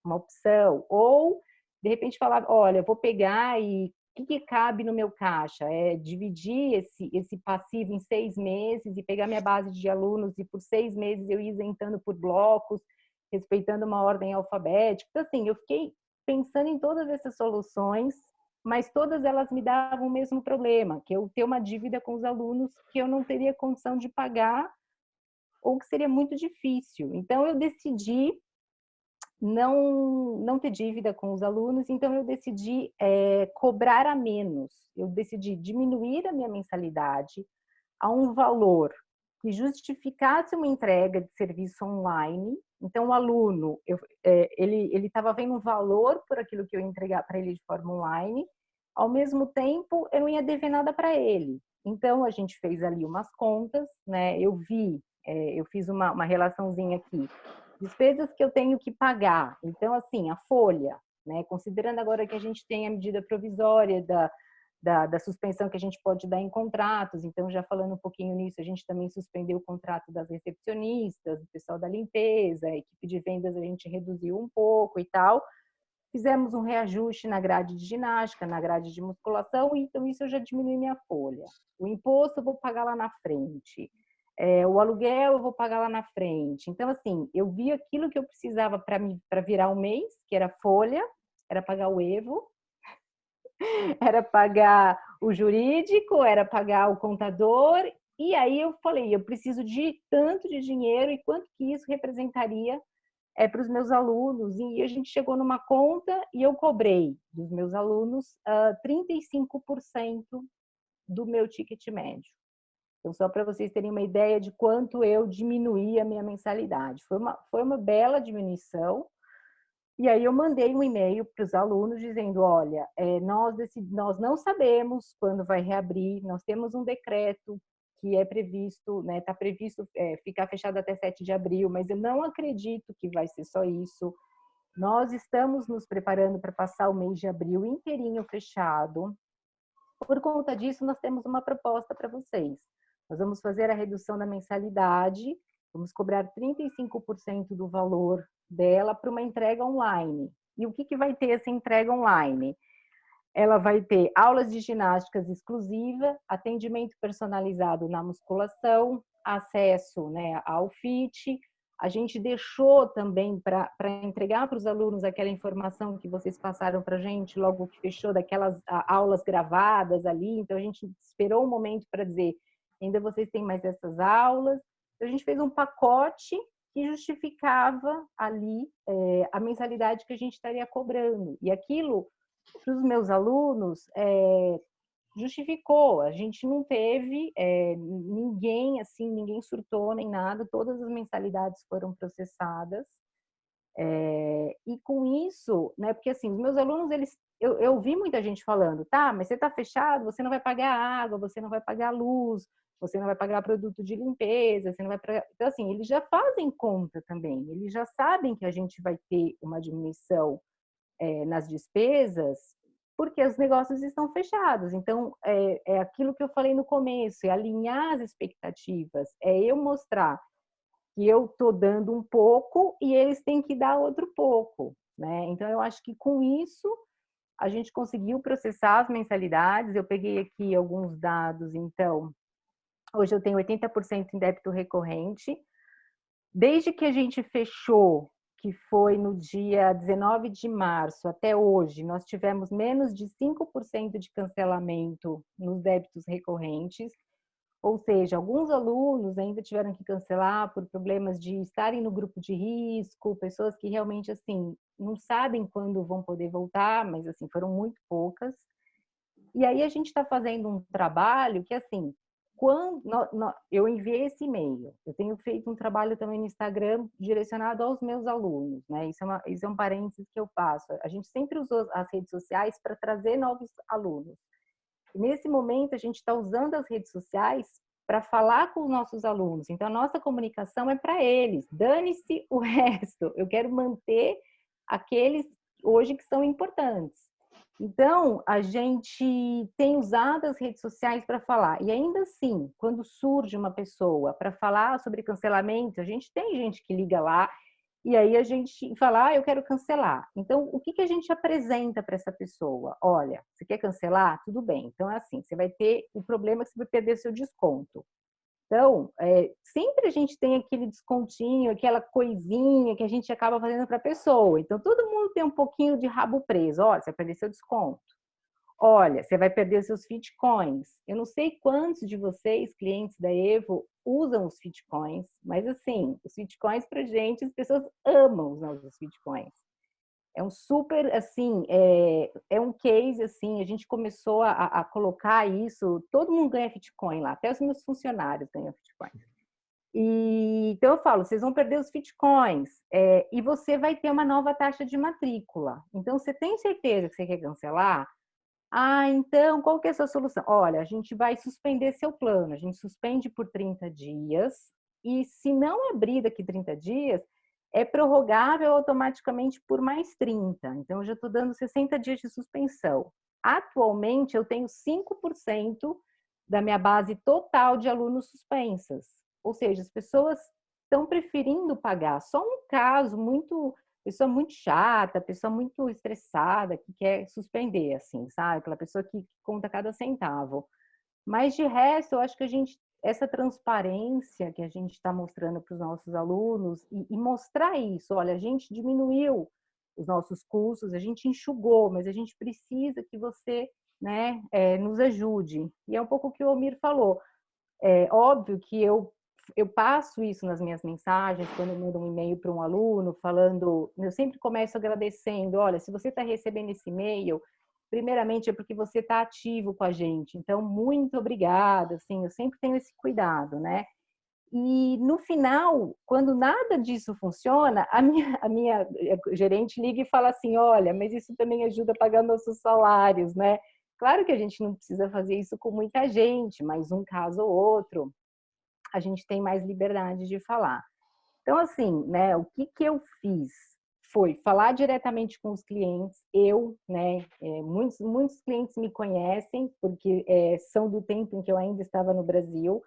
uma opção. Ou, de repente, falar, olha, eu vou pegar e o que cabe no meu caixa? Dividir esse passivo em 6 meses e pegar minha base de alunos e por 6 meses eu ir isentando por blocos, respeitando uma ordem alfabética. Então, assim, eu fiquei pensando em todas essas soluções, mas todas elas me davam o mesmo problema, que eu ter uma dívida com os alunos que eu não teria condição de pagar ou que seria muito difícil. Então, eu decidi não ter dívida com os alunos, então eu decidi cobrar a menos. Eu decidi diminuir a minha mensalidade a um valor que justificasse uma entrega de serviço online. Então, o aluno, ele estava vendo um valor por aquilo que eu ia entregar para ele de forma online, ao mesmo tempo, eu não ia dever nada para ele. Então, a gente fez ali umas contas, né? Eu fiz uma relaçãozinha aqui. Despesas que eu tenho que pagar. Então, assim, a folha, né? Considerando agora que a gente tem a medida provisória da suspensão que a gente pode dar em contratos. Então, já falando um pouquinho nisso, a gente também suspendeu o contrato das recepcionistas, do pessoal da limpeza, a equipe de vendas a gente reduziu um pouco e tal. Fizemos um reajuste na grade de ginástica, na grade de musculação, então isso eu já diminui minha folha. O imposto eu vou pagar lá na frente. O aluguel eu vou pagar lá na frente. Então, assim, eu vi aquilo que eu precisava para virar um mês, que era folha, era pagar o EVO, era pagar o jurídico, era pagar o contador, e aí eu falei, eu preciso de tanto de dinheiro e quanto que isso representaria para os meus alunos. E a gente chegou numa conta e eu cobrei dos meus alunos 35% do meu ticket médio. Então, só para vocês terem uma ideia de quanto eu diminuí a minha mensalidade. Foi uma bela diminuição. E aí eu mandei um e-mail para os alunos dizendo, olha, nós não sabemos quando vai reabrir, nós temos um decreto que é previsto, né, está previsto ficar fechado até 7 de abril, mas eu não acredito que vai ser só isso. Nós estamos nos preparando para passar o mês de abril inteirinho fechado. Por conta disso, nós temos uma proposta para vocês. Nós vamos fazer a redução da mensalidade, vamos cobrar 35% do valor dela para uma entrega online. E o que vai ter essa entrega online? Ela vai ter aulas de ginásticas exclusiva, atendimento personalizado na musculação, acesso, né, ao fit. A gente deixou também para entregar para os alunos aquela informação que vocês passaram para a gente logo que fechou, daquelas aulas gravadas ali. Então, a gente esperou um momento para dizer, ainda vocês têm mais essas aulas. Então, a gente fez um pacote que justificava ali a mensalidade que a gente estaria cobrando. E aquilo para os meus alunos, justificou. A gente não teve ninguém, assim, ninguém surtou nem nada, todas as mensalidades foram processadas. E com isso, né, porque assim, os meus alunos, eu vi muita gente falando, tá, mas você está fechado, você não vai pagar água, você não vai pagar luz, você não vai pagar produto de limpeza, você não vai pagar... Então, assim, eles já fazem conta também, eles já sabem que a gente vai ter uma diminuição nas despesas, porque os negócios estão fechados. Então, é aquilo que eu falei no começo, é alinhar as expectativas, é eu mostrar que eu estou dando um pouco e eles têm que dar outro pouco, né? Então, eu acho que com isso a gente conseguiu processar as mensalidades. Eu peguei aqui alguns dados, então, hoje eu tenho 80% em débito recorrente. Desde que a gente fechou, que foi no dia 19 de março, até hoje, nós tivemos menos de 5% de cancelamento nos débitos recorrentes. Ou seja, alguns alunos ainda tiveram que cancelar por problemas de estarem no grupo de risco, pessoas que realmente, assim, não sabem quando vão poder voltar, mas, assim, foram muito poucas. E aí a gente está fazendo um trabalho que, assim, quando eu enviei esse e-mail, eu tenho feito um trabalho também no Instagram direcionado aos meus alunos, né? Isso é um parênteses que eu faço. A gente sempre usou as redes sociais para trazer novos alunos. E nesse momento, a gente está usando as redes sociais para falar com os nossos alunos. Então, a nossa comunicação é para eles. Dane-se o resto. Eu quero manter aqueles hoje que são importantes. Então, a gente tem usado as redes sociais para falar. E ainda assim, quando surge uma pessoa para falar sobre cancelamento, a gente tem gente que liga lá e aí a gente fala, eu quero cancelar. Então, o que a gente apresenta para essa pessoa? Olha, você quer cancelar? Tudo bem. Então, é assim, você vai ter o problema que você vai perder seu desconto. Então, sempre a gente tem aquele descontinho, aquela coisinha que a gente acaba fazendo para a pessoa. Então, todo mundo tem um pouquinho de rabo preso. Olha, você vai perder seu desconto. Olha, você vai perder seus Fitcoins. Eu não sei quantos de vocês, clientes da Evo, usam os Fitcoins, mas assim, os Fitcoins para gente, as pessoas amam os nossos Fitcoins. É um super, assim, é um case, assim, a gente começou a colocar isso, todo mundo ganha Fitcoin lá, até os meus funcionários ganham Fitcoin. E, então eu falo, vocês vão perder os Fitcoins e você vai ter uma nova taxa de matrícula. Então, você tem certeza que você quer cancelar? Ah, então, qual que é a sua solução? Olha, a gente vai suspender seu plano, a gente suspende por 30 dias, e se não abrir daqui 30 dias, é prorrogável automaticamente por mais 30. Então, eu já estou dando 60 dias de suspensão. Atualmente, eu tenho 5% da minha base total de alunos suspensas. Ou seja, as pessoas estão preferindo pagar. Só um caso muito... pessoa muito chata, pessoa muito estressada, que quer suspender, assim, sabe? Aquela pessoa que conta cada centavo. Mas, de resto, eu acho que essa transparência que a gente está mostrando para os nossos alunos e mostrar isso, olha, a gente diminuiu os nossos custos, a gente enxugou, mas a gente precisa que você, né, nos ajude. E é um pouco o que o Almir falou. É óbvio que eu passo isso nas minhas mensagens, quando eu mando um e-mail para um aluno, falando, eu sempre começo agradecendo, olha, se você está recebendo esse e-mail, primeiramente é porque você está ativo com a gente, então, muito obrigada, assim, eu sempre tenho esse cuidado, né? E no final, quando nada disso funciona, a minha gerente liga e fala assim, olha, mas isso também ajuda a pagar nossos salários, né? Claro que a gente não precisa fazer isso com muita gente, mas um caso ou outro, a gente tem mais liberdade de falar. Então, assim, né, o que eu fiz foi falar diretamente com os clientes. Né, muitos clientes me conhecem, porque são do tempo em que eu ainda estava no Brasil,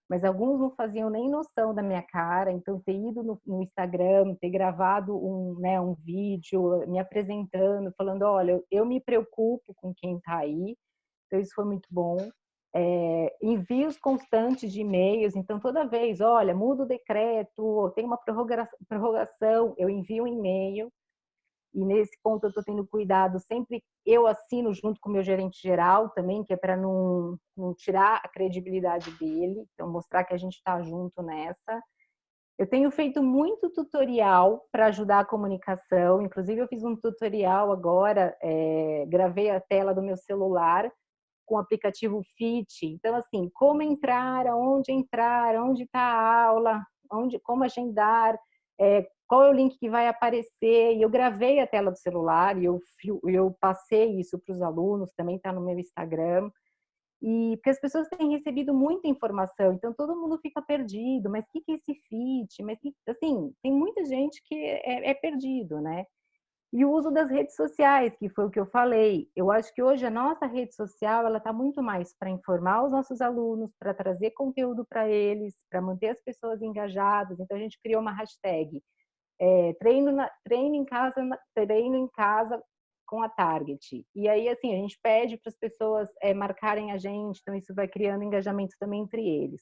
mas alguns não faziam nem noção da minha cara. Então, ter ido no Instagram, ter gravado um vídeo me apresentando, falando, olha, eu me preocupo com quem está aí. Então, isso foi muito bom. Envios constantes de e-mails, então toda vez, olha, muda o decreto, tem uma prorrogação, eu envio um e-mail, e nesse ponto eu estou tendo cuidado, sempre eu assino junto com o meu gerente geral também, que é para não tirar a credibilidade dele, então mostrar que a gente está junto nessa. Eu tenho feito muito tutorial para ajudar a comunicação. Inclusive, eu fiz um tutorial agora, gravei a tela do meu celular com o aplicativo Fit. Então, assim, como entrar, onde está a aula, como agendar, qual é o link que vai aparecer. E eu gravei a tela do celular e eu passei isso para os alunos, também está no meu Instagram. E porque as pessoas têm recebido muita informação, então todo mundo fica perdido. Mas o que é esse Fit? Mas assim, tem muita gente que é perdido, né? E o uso das redes sociais, que foi o que eu falei. Eu acho que hoje a nossa rede social ela está muito mais para informar os nossos alunos, para trazer conteúdo para eles, para manter as pessoas engajadas. Então a gente criou uma hashtag treino em casa com a Target. E aí, assim, a gente pede para as pessoas marcarem a gente, então isso vai criando engajamento também entre eles.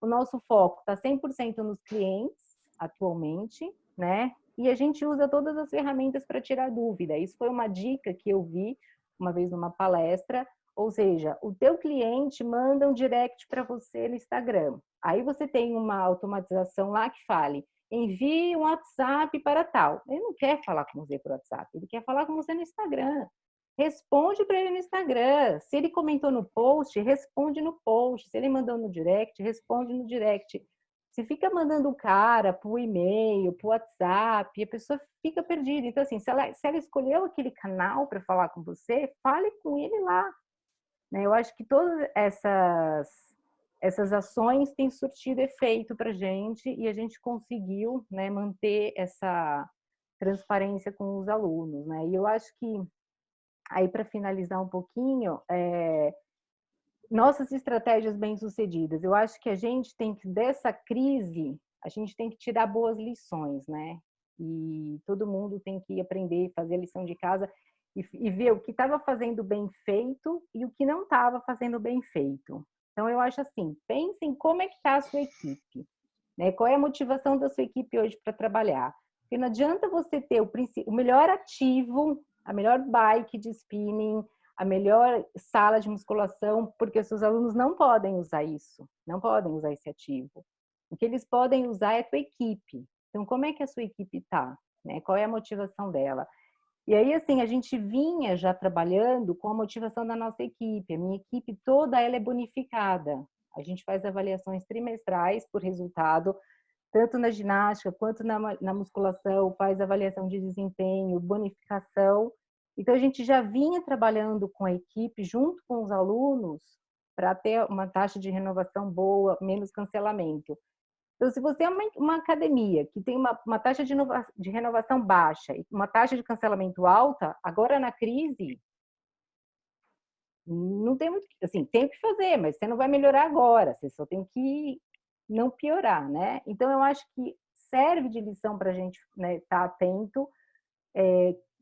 O nosso foco está 100% nos clientes, atualmente, né? E a gente usa todas as ferramentas para tirar dúvida. Isso foi uma dica que eu vi uma vez numa palestra, ou seja, o teu cliente manda um direct para você no Instagram. Aí você tem uma automatização lá que fale: envie um WhatsApp para tal. Ele não quer falar com você por WhatsApp, ele quer falar com você no Instagram. Responde para ele no Instagram. Se ele comentou no post, responde no post. Se ele mandou no direct, responde no direct. Se fica mandando o cara por e-mail, por WhatsApp, a pessoa fica perdida. Então, assim, se ela escolheu aquele canal para falar com você, fale com ele lá. Né? Eu acho que todas essas ações têm surtido efeito para a gente e a gente conseguiu, né, manter essa transparência com os alunos. Né? E eu acho que, aí para finalizar um pouquinho, nossas estratégias bem-sucedidas, eu acho que a gente tem que, dessa crise, a gente tem que tirar boas lições, né? E todo mundo tem que aprender, fazer a lição de casa e ver o que estava fazendo bem feito e o que não estava fazendo bem feito. Então, eu acho assim, pensem como é que está a sua equipe, né? Qual é a motivação da sua equipe hoje para trabalhar? Porque não adianta você ter o melhor ativo, a melhor bike de spinning, a melhor sala de musculação, porque os seus alunos não podem usar isso, não podem usar esse ativo. O que eles podem usar é a tua equipe. Então, como é que a sua equipe está? Né? Qual é a motivação dela? E aí, assim, a gente vinha já trabalhando com a motivação da nossa equipe. A minha equipe toda ela é bonificada. A gente faz avaliações trimestrais por resultado, tanto na ginástica quanto na musculação, faz avaliação de desempenho, bonificação. Então, a gente já vinha trabalhando com a equipe, junto com os alunos, para ter uma taxa de renovação boa, menos cancelamento. Então, se você é uma academia que tem uma taxa de renovação baixa e uma taxa de cancelamento alta, agora na crise, não tem muito, assim, tem o que fazer, mas você não vai melhorar agora, você só tem que não piorar, né? Então, eu acho que serve de lição para a gente, né, estar atento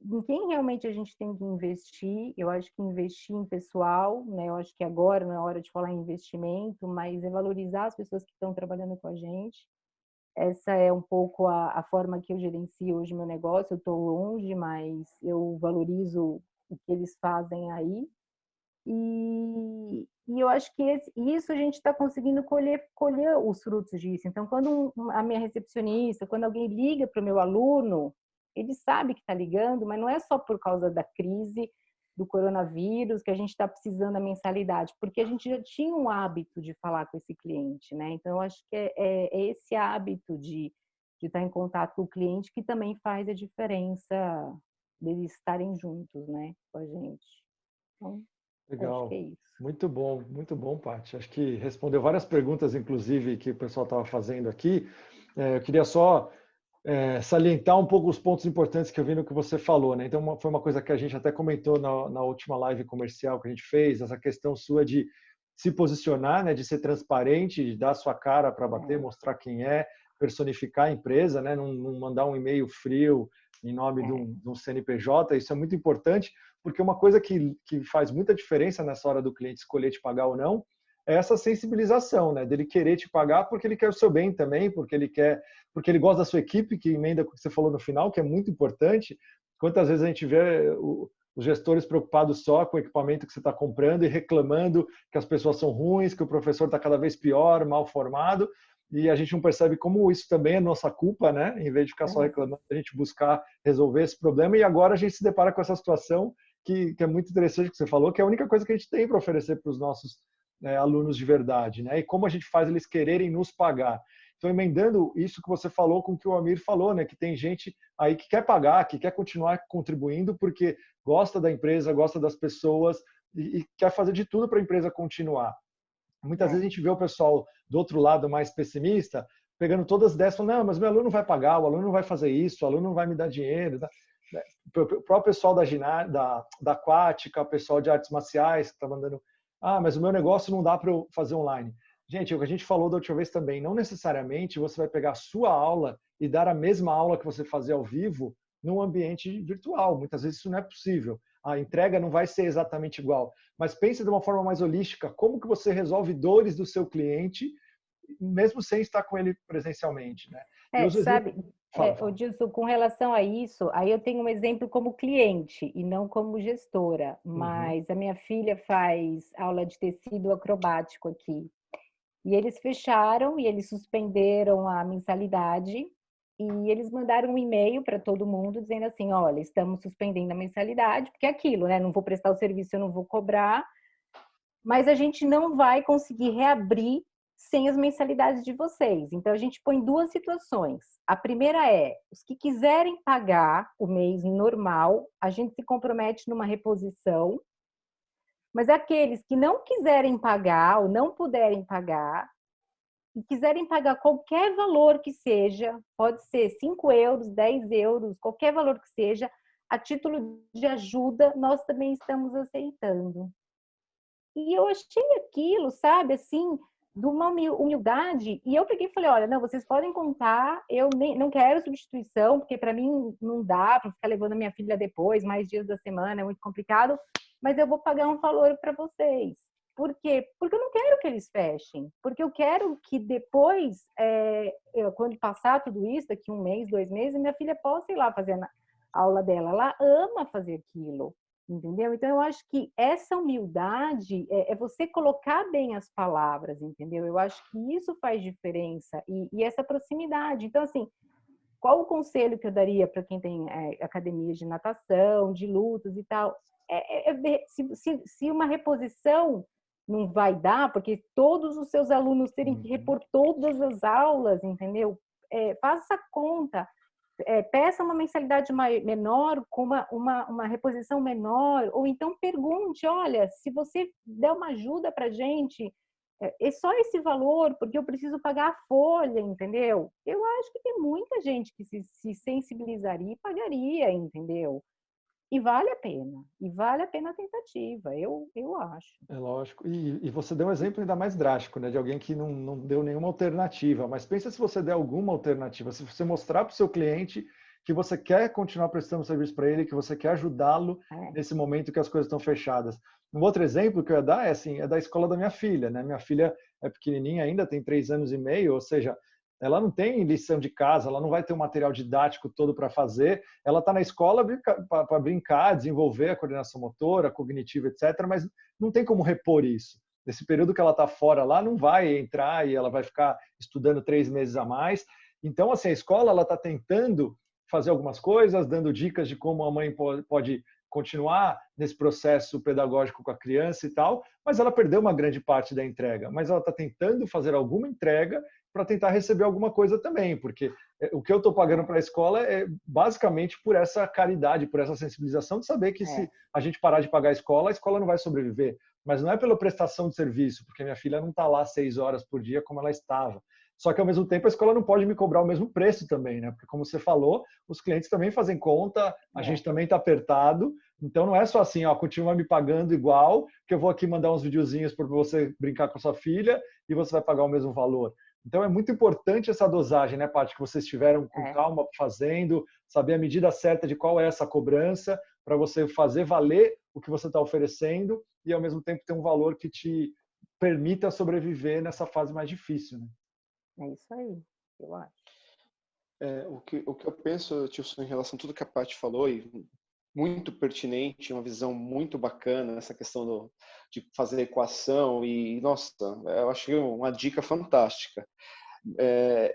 em quem realmente a gente tem que investir. Eu acho que investir em pessoal, né? Eu acho que agora não é hora de falar em investimento, mas é valorizar as pessoas que estão trabalhando com a gente. Essa é um pouco a forma que eu gerencio hoje meu negócio. Eu estou longe, mas eu valorizo o que eles fazem aí. E eu acho que isso a gente está conseguindo colher os frutos disso. Então, quando a minha recepcionista, quando alguém liga para o meu aluno, ele sabe que está ligando, mas não é só por causa da crise do coronavírus que a gente está precisando da mensalidade, porque a gente já tinha um hábito de falar com esse cliente, né? Então, eu acho que é esse hábito de estar em contato com o cliente que também faz a diferença deles estarem juntos, né, com a gente. Então, acho que é Legal. isso. Muito bom, Paty. Acho que respondeu várias perguntas, inclusive, que o pessoal estava fazendo aqui. Eu queria só salientar um pouco os pontos importantes que eu vi no que você falou, né? Então, foi uma coisa que a gente até comentou na última live comercial que a gente fez, essa questão sua de se posicionar, né? De ser transparente, de dar a sua cara para bater, mostrar quem é, personificar a empresa, né? Não mandar um e-mail frio em nome de um CNPJ. Isso é muito importante, porque uma coisa que faz muita diferença nessa hora do cliente escolher te pagar ou não é essa sensibilização, né? Dele querer te pagar porque ele quer o seu bem também, porque ele gosta da sua equipe, que emenda com o que você falou no final, que é muito importante. Quantas vezes a gente vê os gestores preocupados só com o equipamento que você está comprando e reclamando que as pessoas são ruins, que o professor está cada vez pior, mal formado, e a gente não percebe como isso também é nossa culpa, né? Em vez de ficar só reclamando, a gente buscar resolver esse problema. E agora a gente se depara com essa situação que é muito interessante que você falou, que é a única coisa que a gente tem para oferecer para os nossos alunos de verdade, né? E como a gente faz eles quererem nos pagar. Então, emendando isso que você falou com o que o Amir falou, né? Que tem gente aí que quer pagar, que quer continuar contribuindo porque gosta da empresa, gosta das pessoas e quer fazer de tudo para a empresa continuar. Muitas vezes a gente vê o pessoal do outro lado mais pessimista pegando todas as ideias, falando, não, mas meu aluno não vai pagar, o aluno não vai fazer isso, o aluno não vai me dar dinheiro. O próprio pessoal da aquática, o pessoal de artes marciais que está mandando, mas o meu negócio não dá para eu fazer online. Gente, o que a gente falou da última vez também, não necessariamente você vai pegar a sua aula e dar a mesma aula que você fazia ao vivo num ambiente virtual. Muitas vezes isso não é possível. A entrega não vai ser exatamente igual. Mas pense de uma forma mais holística, como que você resolve dores do seu cliente, mesmo sem estar com ele presencialmente, né? Sabe, Odilson, com relação a isso, aí eu tenho um exemplo como cliente e não como gestora, mas a minha filha faz aula de tecido acrobático aqui. E eles fecharam e eles suspenderam a mensalidade e eles mandaram um e-mail para todo mundo dizendo assim, olha, estamos suspendendo a mensalidade, porque é aquilo, né? Não vou prestar o serviço, eu não vou cobrar, mas a gente não vai conseguir reabrir sem as mensalidades de vocês. Então, a gente põe duas situações. A primeira é, os que quiserem pagar o mês normal, a gente se compromete numa reposição, mas aqueles que não quiserem pagar ou não puderem pagar, e quiserem pagar qualquer valor que seja, pode ser 5 euros, 10 euros, qualquer valor que seja, a título de ajuda, nós também estamos aceitando. E eu achei aquilo, sabe, assim, de uma humildade. E eu peguei e falei, olha, não, vocês podem contar, eu não quero substituição, porque para mim não dá para ficar levando a minha filha depois, mais dias da semana, é muito complicado, mas eu vou pagar um valor para vocês. Por quê? Porque eu não quero que eles fechem, porque eu quero que depois, quando passar tudo isso, daqui 1 mês, 2 meses, minha filha possa ir lá fazer a aula dela. Ela ama fazer aquilo. Entendeu? Então, eu acho que essa humildade é você colocar bem as palavras, entendeu? Eu acho que isso faz diferença e essa proximidade. Então, assim, qual o conselho que eu daria para quem tem academias de natação, de lutas e tal? Se uma reposição não vai dar, porque todos os seus alunos terem que repor todas as aulas, entendeu? Faça a conta. Peça uma mensalidade menor, com uma reposição menor, ou então pergunte, olha, se você der uma ajuda para a gente, é só esse valor, porque eu preciso pagar a folha, entendeu? Eu acho que tem muita gente que se sensibilizaria e pagaria, entendeu? E vale a pena a tentativa, eu acho. É lógico. E você deu um exemplo ainda mais drástico, né, de alguém que não deu nenhuma alternativa. Mas pensa se você der alguma alternativa, se você mostrar para o seu cliente que você quer continuar prestando serviço para ele, que você quer ajudá-lo nesse momento que as coisas estão fechadas. Um outro exemplo que eu ia dar é da escola da minha filha, né? Minha filha é pequenininha ainda, tem 3 anos e meio, ou seja, ela não tem lição de casa, ela não vai ter um material didático todo para fazer, ela está na escola para brincar, desenvolver a coordenação motora, cognitiva, etc., mas não tem como repor isso. Nesse período que ela está fora lá, não vai entrar e ela vai ficar estudando 3 meses a mais. Então, assim, a escola está tentando fazer algumas coisas, dando dicas de como a mãe pode continuar nesse processo pedagógico com a criança e tal, mas ela perdeu uma grande parte da entrega. Mas ela está tentando fazer alguma entrega para tentar receber alguma coisa também, porque o que eu estou pagando para a escola é basicamente por essa caridade, por essa sensibilização de saber que se a gente parar de pagar a escola não vai sobreviver. Mas não é pela prestação de serviço, porque minha filha não está lá 6 horas por dia como ela estava. Só que, ao mesmo tempo, a escola não pode me cobrar o mesmo preço também, né? Porque, como você falou, os clientes também fazem conta, a gente também está apertado. Então, não é só assim, ó, continua me pagando igual, que eu vou aqui mandar uns videozinhos para você brincar com a sua filha e você vai pagar o mesmo valor. Então, é muito importante essa dosagem, né, Paty, que vocês tiveram com calma fazendo, saber a medida certa de qual é essa cobrança, para você fazer valer o que você está oferecendo e, ao mesmo tempo, ter um valor que te permita sobreviver nessa fase mais difícil, né? É isso aí, eu acho. O que eu penso, Tilson, em relação a tudo que a Paty falou, e muito pertinente, uma visão muito bacana, essa questão de fazer equação, e, nossa, eu achei uma dica fantástica.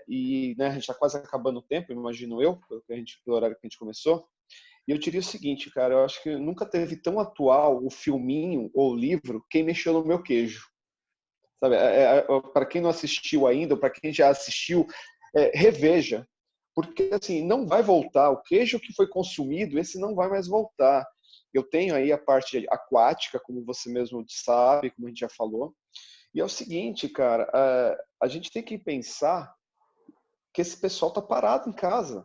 E né, a gente está quase acabando o tempo, imagino eu, pelo horário que a gente começou. E eu diria o seguinte, cara, eu acho que nunca teve tão atual o filminho ou o livro Quem Mexeu no Meu Queijo. Sabe? Para quem não assistiu ainda, ou para quem já assistiu, reveja. Porque assim, não vai voltar. O queijo que foi consumido, esse não vai mais voltar. Eu tenho aí a parte aquática, como você mesmo sabe, como a gente já falou. E é o seguinte, cara, a gente tem que pensar que esse pessoal tá parado em casa.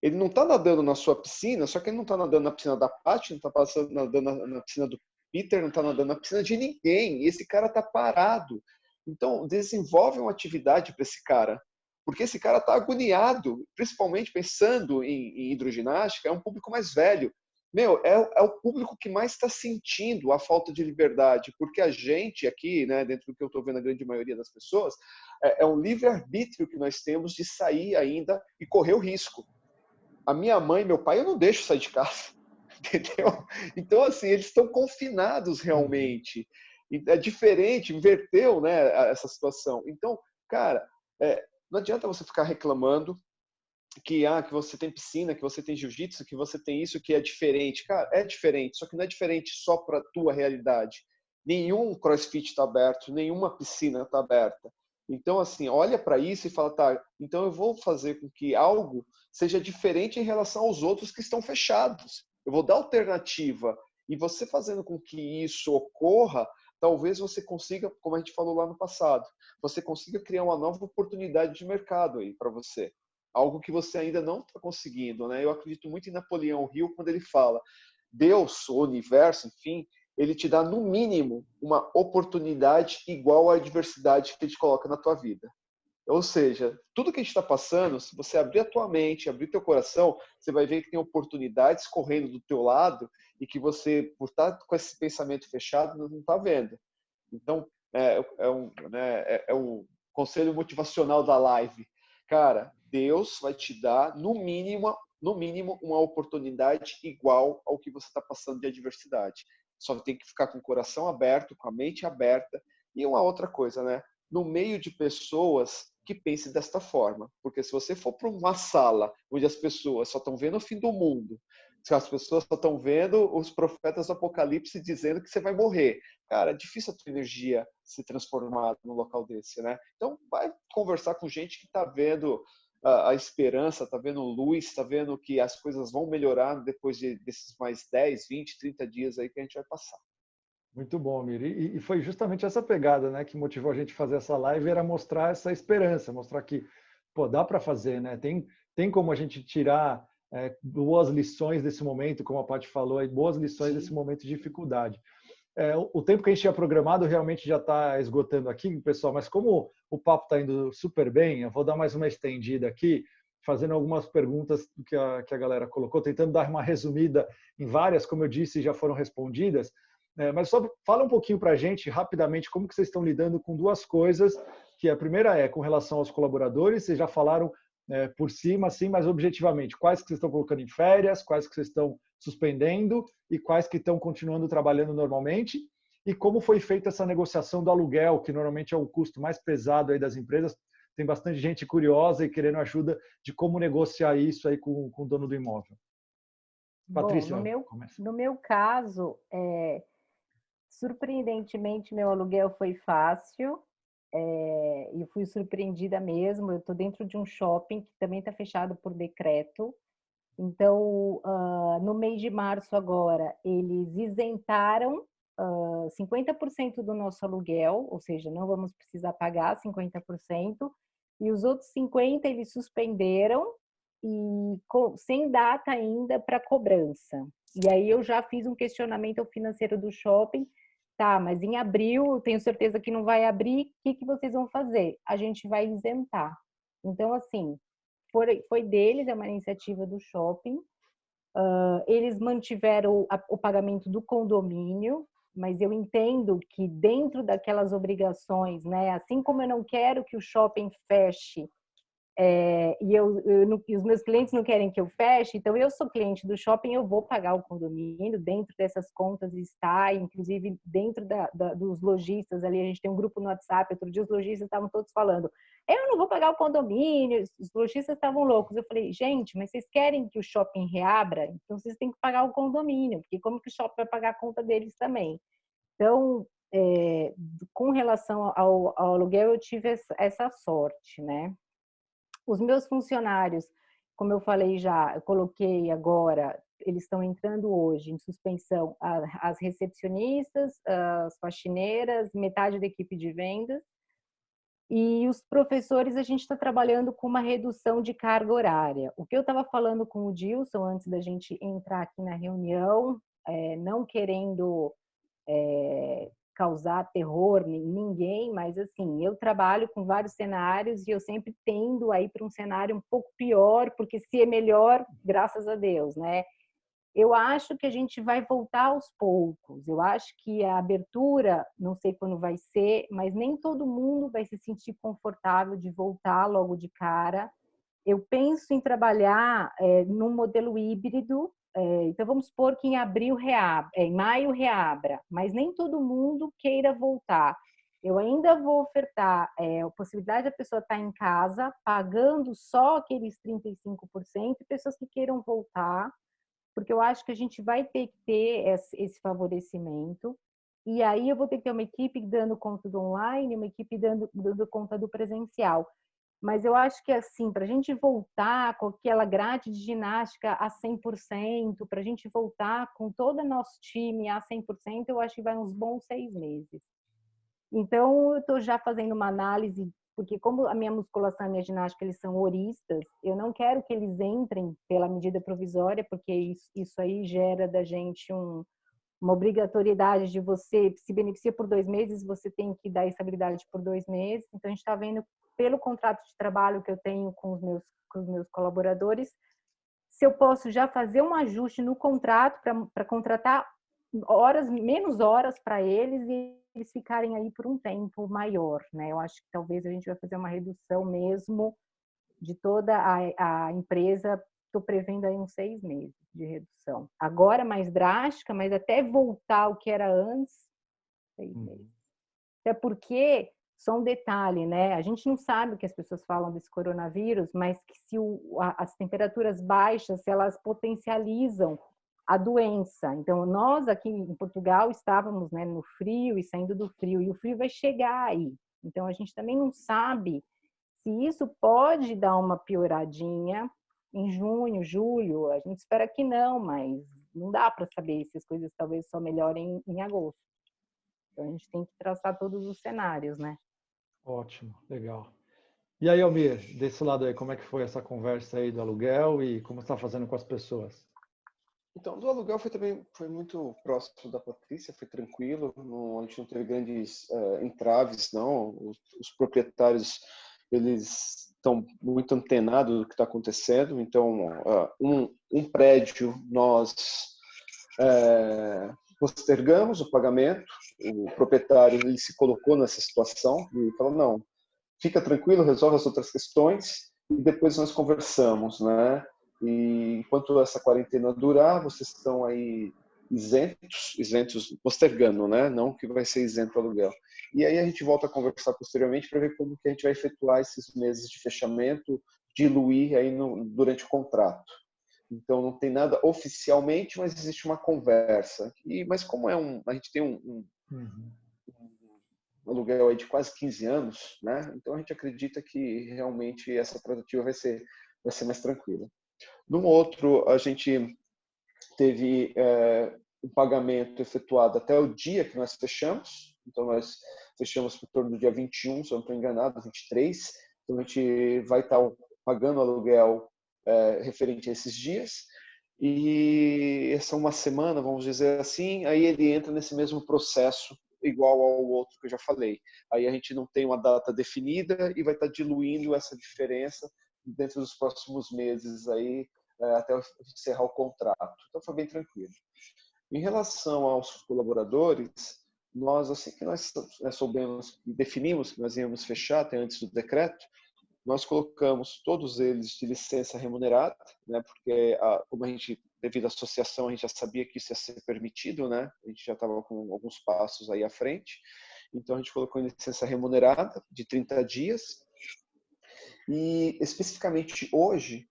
Ele não está nadando na sua piscina, só que ele não está nadando na piscina da Paty, não está nadando na piscina do Peter, não está nadando na piscina de ninguém. E esse cara está parado. Então, desenvolve uma atividade para esse cara. Porque esse cara está agoniado, principalmente pensando em hidroginástica, é um público mais velho. Meu, é o público que mais está sentindo a falta de liberdade, porque a gente aqui, né, dentro do que eu estou vendo a grande maioria das pessoas, é um livre-arbítrio que nós temos de sair ainda e correr o risco. A minha mãe e meu pai, eu não deixo sair de casa, entendeu? Então, assim, eles estão confinados realmente. E é diferente, inverteu, né, essa situação. Então, cara, não adianta você ficar reclamando que você tem piscina, que você tem jiu-jitsu, que você tem isso, que é diferente. Cara, é diferente, só que não é diferente só para a tua realidade. Nenhum CrossFit está aberto, nenhuma piscina está aberta. Então, assim, olha para isso e fala, tá, então eu vou fazer com que algo seja diferente em relação aos outros que estão fechados. Eu vou dar alternativa. E você fazendo com que isso ocorra, talvez você consiga, como a gente falou lá no passado, você consiga criar uma nova oportunidade de mercado aí para você. Algo que você ainda não está conseguindo, né? Eu acredito muito em Napoleão Hill quando ele fala Deus, o universo, enfim, ele te dá no mínimo uma oportunidade igual à adversidade que ele te coloca na tua vida. Ou seja, tudo que a gente está passando, se você abrir a tua mente, abrir teu coração, você vai ver que tem oportunidades correndo do teu lado e que você, por estar com esse pensamento fechado, não está vendo. Então, é um conselho motivacional da live. Cara, Deus vai te dar, no mínimo, uma oportunidade igual ao que você está passando de adversidade. Só tem que ficar com o coração aberto, com a mente aberta. E uma outra coisa, né? No meio de pessoas que pensem desta forma. Porque se você for para uma sala onde as pessoas só estão vendo o fim do mundo, se as pessoas só estão vendo os profetas do Apocalipse dizendo que você vai morrer, cara, é difícil a tua energia se transformar num local desse, né? Então, vai conversar com gente que está vendo a esperança, está vendo luz, está vendo que as coisas vão melhorar depois desses mais 10, 20, 30 dias aí que a gente vai passar. Muito bom, Miri. E foi justamente essa pegada, né, que motivou a gente a fazer essa live, era mostrar essa esperança, mostrar que, pô, dá para fazer, né? Tem como a gente tirar boas lições desse momento, como a Paty falou, aí, boas lições desse momento de dificuldade. O tempo que a gente tinha programado realmente já está esgotando aqui, pessoal, mas como o papo está indo super bem, eu vou dar mais uma estendida aqui, fazendo algumas perguntas que a galera colocou, tentando dar uma resumida em várias, como eu disse, já foram respondidas. Mas só fala um pouquinho para a gente, rapidamente, como que vocês estão lidando com duas coisas, que a primeira é com relação aos colaboradores, vocês já falaram por cima, assim, mas objetivamente, quais que vocês estão colocando em férias, quais que vocês estão suspendendo e quais que estão continuando trabalhando normalmente, e como foi feita essa negociação do aluguel, que normalmente é o custo mais pesado aí das empresas. Tem bastante gente curiosa e querendo ajuda de como negociar isso aí com o dono do imóvel. Patrícia, bom, começa. no meu caso, surpreendentemente, meu aluguel foi fácil, e fui surpreendida mesmo. Eu estou dentro de um shopping que também está fechado por decreto. Então, no mês de março agora, eles isentaram 50% do nosso aluguel, ou seja, não vamos precisar pagar 50%, e os outros 50% eles suspenderam e sem data ainda para cobrança. E aí eu já fiz um questionamento ao financeiro do shopping. Tá, mas em abril, eu tenho certeza que não vai abrir, o que vocês vão fazer? A gente vai isentar. Então, assim, foi deles, é uma iniciativa do shopping. Eles mantiveram o pagamento do condomínio, mas eu entendo que dentro daquelas obrigações, né, assim como eu não quero que o shopping feche E os meus clientes não querem que eu feche, então eu sou cliente do shopping, eu vou pagar o condomínio, dentro dessas contas está, inclusive dentro dos lojistas ali, a gente tem um grupo no WhatsApp, outro dia os lojistas estavam todos falando, eu não vou pagar o condomínio, os lojistas estavam loucos. Eu falei, gente, mas vocês querem que o shopping reabra? Então vocês têm que pagar o condomínio, porque como que o shopping vai pagar a conta deles também? Então, com relação ao aluguel, eu tive essa sorte, né? Os meus funcionários, como eu falei já, eu coloquei agora, eles estão entrando hoje em suspensão, as recepcionistas, as faxineiras, metade da equipe de vendas. E os professores, a gente está trabalhando com uma redução de carga horária. O que eu estava falando com o Dilson antes da gente entrar aqui na reunião, não querendo causar terror em ninguém, mas assim, eu trabalho com vários cenários e eu sempre tendo a ir para um cenário um pouco pior, porque se é melhor, graças a Deus, né? Eu acho que a gente vai voltar aos poucos. Eu acho que a abertura, não sei quando vai ser, mas nem todo mundo vai se sentir confortável de voltar logo de cara. Eu penso em trabalhar num modelo híbrido. Então, vamos supor que em maio reabra, mas nem todo mundo queira voltar. Eu ainda vou ofertar a possibilidade da pessoa estar em casa, pagando só aqueles 35%, e pessoas que queiram voltar, porque eu acho que a gente vai ter que ter esse favorecimento. E aí eu vou ter que ter uma equipe dando conta do online, uma equipe dando conta do presencial. Mas eu acho que, assim, para a gente voltar com aquela grade de ginástica a 100%, para a gente voltar com todo o nosso time a 100%, eu acho que vai uns bons 6 meses. Então, eu estou já fazendo uma análise, porque como a minha musculação e a minha ginástica, eles são horistas, eu não quero que eles entrem pela medida provisória, porque isso aí gera da gente uma obrigatoriedade de você se beneficia por 2 meses, você tem que dar estabilidade por 2 meses. Então, a gente está vendo pelo contrato de trabalho que eu tenho com os meus colaboradores, se eu posso já fazer um ajuste no contrato para contratar menos horas para eles e eles ficarem aí por um tempo maior, né? Eu acho que talvez a gente vai fazer uma redução mesmo de toda a empresa. Estou prevendo aí uns 6 meses de redução. Agora mais drástica, mas até voltar ao que era antes, 6 meses. Até porque, só um detalhe, né? A gente não sabe o que as pessoas falam desse coronavírus, mas que se as temperaturas baixas, se elas potencializam a doença. Então, nós aqui em Portugal estávamos, né, no frio e saindo do frio, e o frio vai chegar aí. Então, a gente também não sabe se isso pode dar uma pioradinha em junho, julho. A gente espera que não, mas não dá para saber se as coisas talvez só melhorem em agosto. Então, a gente tem que traçar todos os cenários, né? Ótimo, legal. E aí, Almir, desse lado aí, como é que foi essa conversa aí do aluguel e como está fazendo com as pessoas? Então, do aluguel foi muito próximo da Patrícia, foi tranquilo, a gente não teve grandes entraves, não. Os proprietários, eles estão muito antenados do que está acontecendo. Então, um prédio nós postergamos o pagamento, o proprietário ele se colocou nessa situação e falou, não, fica tranquilo, resolve as outras questões e depois nós conversamos, né? E enquanto essa quarentena durar, vocês estão aí isentos postergando, né? Não que vai ser isento o aluguel. E aí a gente volta a conversar posteriormente para ver como que a gente vai efetuar esses meses de fechamento, diluir aí durante o contrato. Então não tem nada oficialmente, mas existe uma conversa. Mas como a gente tem um aluguel aí de quase 15 anos, né? Então a gente acredita que realmente essa tratativa vai ser mais tranquila. No outro, a gente teve um pagamento efetuado até o dia que nós fechamos. Então nós fechamos por torno do dia 21, se eu não estou enganado, 23. Então a gente vai estar pagando aluguel referente a esses dias. E essa uma semana, vamos dizer assim, aí ele entra nesse mesmo processo igual ao outro que eu já falei. Aí a gente não tem uma data definida e vai estar diluindo essa diferença dentro dos próximos meses aí, até encerrar o contrato. Então foi bem tranquilo. Em relação aos colaboradores, nós, assim que nós soubemos e definimos que nós íamos fechar até antes do decreto, nós colocamos todos eles de licença remunerada, né? Porque como a gente, devido à associação, a gente já sabia que isso ia ser permitido, né? A gente já estava com alguns passos aí à frente. Então a gente colocou em licença remunerada de 30 dias. E especificamente hoje,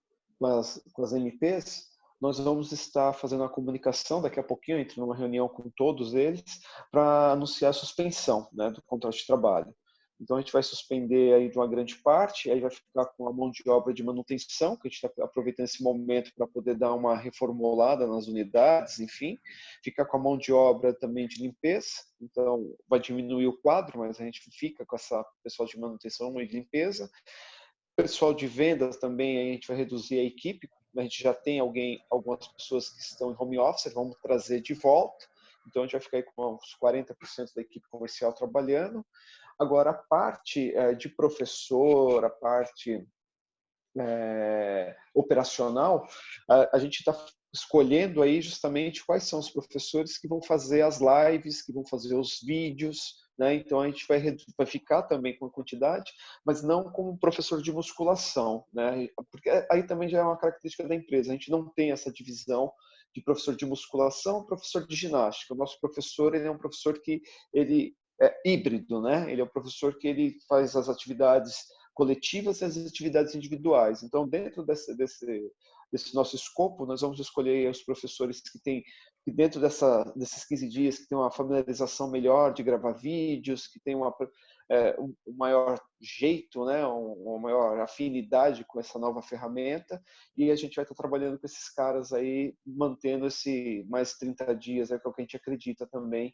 com as MPs, nós vamos estar fazendo uma comunicação, daqui a pouquinho eu entro numa reunião com todos eles, para anunciar a suspensão, né, do contrato de trabalho. Então a gente vai suspender aí de uma grande parte, aí vai ficar com a mão de obra de manutenção, que a gente está aproveitando esse momento para poder dar uma reformulada nas unidades, enfim. Ficar com a mão de obra também de limpeza, então vai diminuir o quadro, mas a gente fica com essa pessoal de manutenção e de limpeza. Pessoal de vendas também, a gente vai reduzir a equipe. A gente já tem algumas pessoas que estão em home office, vamos trazer de volta. Então, a gente vai ficar aí com uns 40% da equipe comercial trabalhando. Agora, a parte de professor, a parte operacional, a gente está escolhendo aí justamente quais são os professores que vão fazer as lives, que vão fazer os vídeos, né? Então a gente vai ficar também com a quantidade, mas não como professor de musculação, né? Porque aí também já é uma característica da empresa, a gente não tem essa divisão de professor de musculação, professor de ginástica. O nosso professor, ele é um professor que ele é híbrido, né? Ele é um professor que ele faz as atividades coletivas e as atividades individuais. Então, dentro desse nosso escopo, nós vamos escolher os professores que dentro desses 15 dias, que tem uma familiarização melhor de gravar vídeos, que tem um maior jeito, né, uma maior afinidade com essa nova ferramenta, e a gente vai estar trabalhando com esses caras aí, mantendo esse mais 30 dias, que é o que a gente acredita também,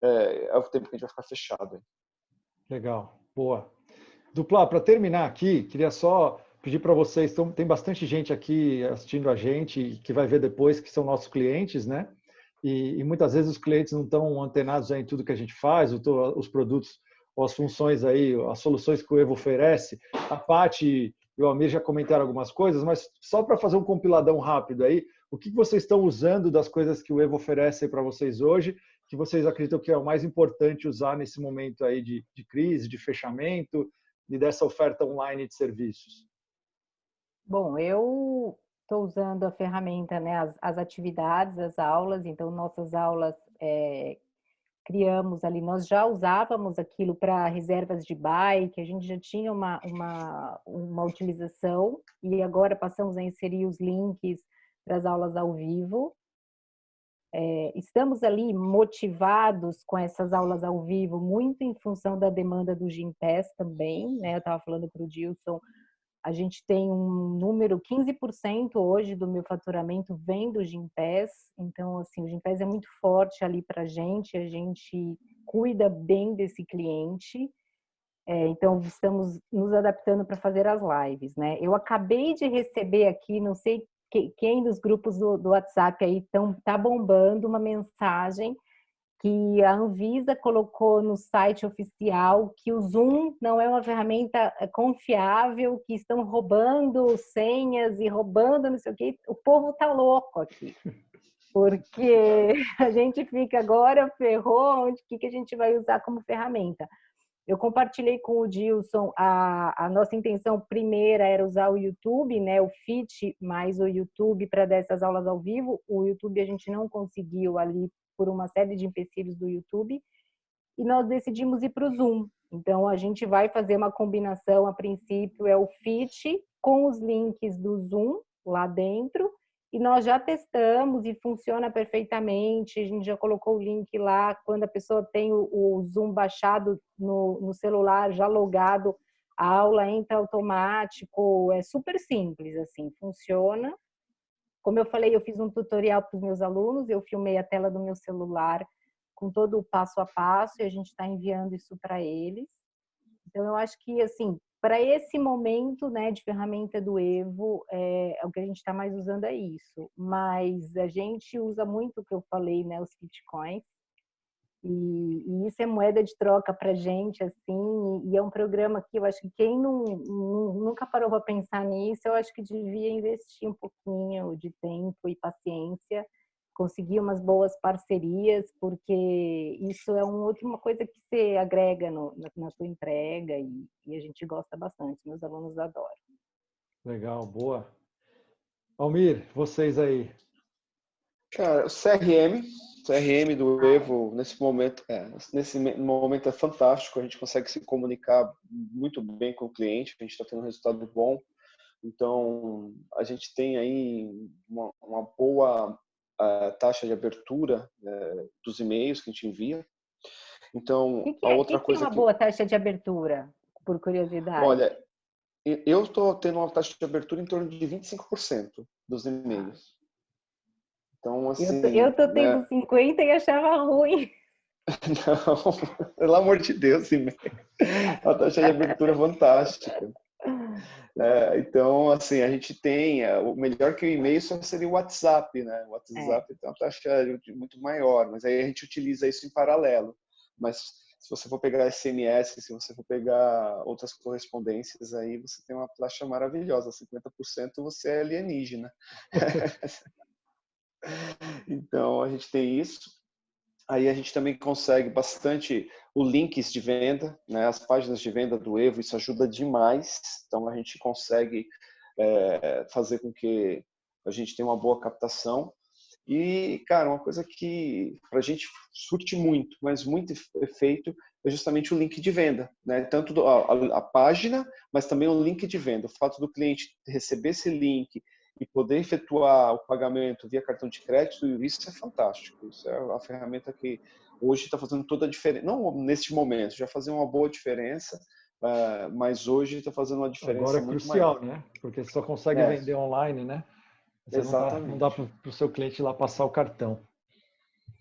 é o tempo que a gente vai ficar fechado. Legal, boa. Dupla, para terminar aqui, queria só pedir para vocês, tem bastante gente aqui assistindo a gente que vai ver depois, que são nossos clientes, né? E muitas vezes os clientes não estão antenados em tudo que a gente faz, os produtos, ou as funções aí, as soluções que o Evo oferece. A Paty e o Amir já comentaram algumas coisas, mas só para fazer um compiladão rápido aí, o que vocês estão usando das coisas que o Evo oferece para vocês hoje, que vocês acreditam que é o mais importante usar nesse momento aí de crise, de fechamento, e dessa oferta online de serviços? Bom, eu estou usando a ferramenta, né, as atividades, as aulas. Então, nossas aulas criamos ali, nós já usávamos aquilo para reservas de bike, a gente já tinha uma utilização, e agora passamos a inserir os links para as aulas ao vivo. Estamos ali motivados com essas aulas ao vivo, muito em função da demanda do Gympass também, né? Eu estava falando para o Dilson, a gente tem um número, 15% hoje do meu faturamento vem do Gympass, então assim, o Gympass é muito forte ali para a gente cuida bem desse cliente, então estamos nos adaptando para fazer as lives, né? Eu acabei de receber aqui, não sei quem dos grupos do WhatsApp aí tá bombando uma mensagem que a Anvisa colocou no site oficial que o Zoom não é uma ferramenta confiável, que estão roubando senhas e roubando não sei o quê. O povo tá louco aqui, porque a gente fica agora, ferrou, o que a gente vai usar como ferramenta? Eu compartilhei com o Dilson, a nossa intenção primeira era usar o YouTube, né, o Fit mais o YouTube para dessas aulas ao vivo. O YouTube a gente não conseguiu ali por uma série de empecilhos do YouTube, e nós decidimos ir para o Zoom. Então, a gente vai fazer uma combinação, a princípio é o Fit com os links do Zoom lá dentro, e nós já testamos e funciona perfeitamente, a gente já colocou o link lá, quando a pessoa tem o Zoom baixado no celular, já logado, a aula entra automático, é super simples, assim, funciona. Como eu falei, eu fiz um tutorial para os meus alunos, eu filmei a tela do meu celular com todo o passo a passo, e a gente está enviando isso para eles. Então, eu acho que, assim, para esse momento, né, de ferramenta do Evo, o que a gente está mais usando é isso. Mas a gente usa muito o que eu falei, né, os Bitcoins. E isso é moeda de troca para a gente, assim, e é um programa que eu acho que quem nunca parou para pensar nisso, eu acho que devia investir um pouquinho de tempo e paciência conseguir umas boas parcerias, porque isso é uma coisa que você agrega na sua entrega e a gente gosta bastante, meus alunos adoram. Legal, boa. Almir, vocês aí. Cara, o CRM do Evo, nesse momento é fantástico, a gente consegue se comunicar muito bem com o cliente, a gente está tendo um resultado bom, então a gente tem aí uma boa taxa de abertura dos e-mails que a gente envia. Então, a outra que é coisa uma boa taxa de abertura, por curiosidade? olha, eu estou tendo uma taxa de abertura em torno de 25% dos e-mails. Então, assim, Eu tô né? tendo 50 e achava ruim. Não, pelo amor de Deus, e-mail. A taxa de abertura é fantástica. Então, assim, a gente tem, o melhor que o e-mail só seria o WhatsApp, né? O WhatsApp tem uma taxa muito maior, mas aí a gente utiliza isso em paralelo. Mas se você for pegar SMS, se você for pegar outras correspondências, aí você tem uma taxa maravilhosa, 50% você é alienígena. Então, a gente tem isso. Aí a gente também consegue bastante o links de venda, né? As páginas de venda do Evo, isso ajuda demais. Então a gente consegue fazer com que a gente tenha uma boa captação. E, cara, uma coisa que para a gente surte muito, mas muito efeito, é justamente o link de venda, né? Tanto a página, mas também o link de venda. O fato do cliente receber esse link e poder efetuar o pagamento via cartão de crédito, isso é fantástico. Isso é a ferramenta que hoje está fazendo toda a diferença. Não neste momento, já fazia uma boa diferença, mas hoje está fazendo uma Agora diferença é muito maior. crucial, né? Porque você só consegue vender online, né? Você não dá Exatamente. para o seu cliente ir lá passar o cartão.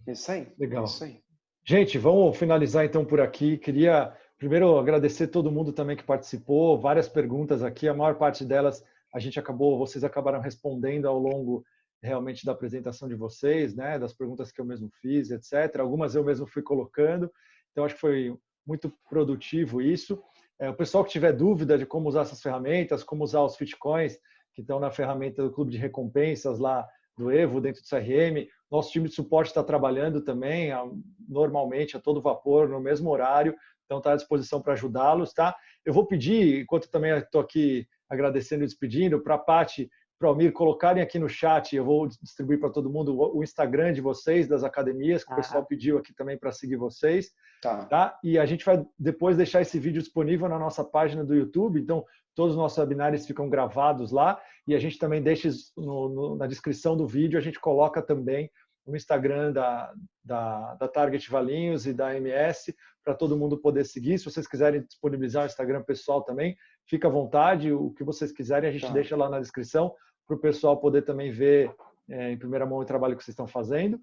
Isso aí, é Legal. isso aí. Gente, vamos finalizar então por aqui. Queria primeiro agradecer todo mundo também que participou, várias perguntas aqui, a maior parte delas vocês acabaram respondendo ao longo realmente da apresentação de vocês, né, das perguntas que eu mesmo fiz, etc. Algumas eu mesmo fui colocando, então acho que foi muito produtivo isso. O pessoal que tiver dúvida de como usar essas ferramentas, como usar os Fitcoins, que estão na ferramenta do Clube de Recompensas lá do Evo, dentro do CRM, nosso time de suporte está trabalhando também, normalmente, a todo vapor, no mesmo horário, então está à disposição para ajudá-los, tá? Eu vou pedir, enquanto também estou aqui agradecendo e despedindo, para a Paty, para o Almir colocarem aqui no chat, eu vou distribuir para todo mundo o Instagram de vocês, das academias, que o pessoal pediu aqui também para seguir vocês, tá? E a gente vai depois deixar esse vídeo disponível na nossa página do YouTube, então todos os nossos webinários ficam gravados lá, e a gente também deixa na descrição do vídeo, a gente coloca também no Instagram da Target Valinhos e da MS, para todo mundo poder seguir. Se vocês quiserem disponibilizar o Instagram pessoal também, fica à vontade, o que vocês quiserem a gente deixa lá na descrição, para o pessoal poder também ver em primeira mão o trabalho que vocês estão fazendo.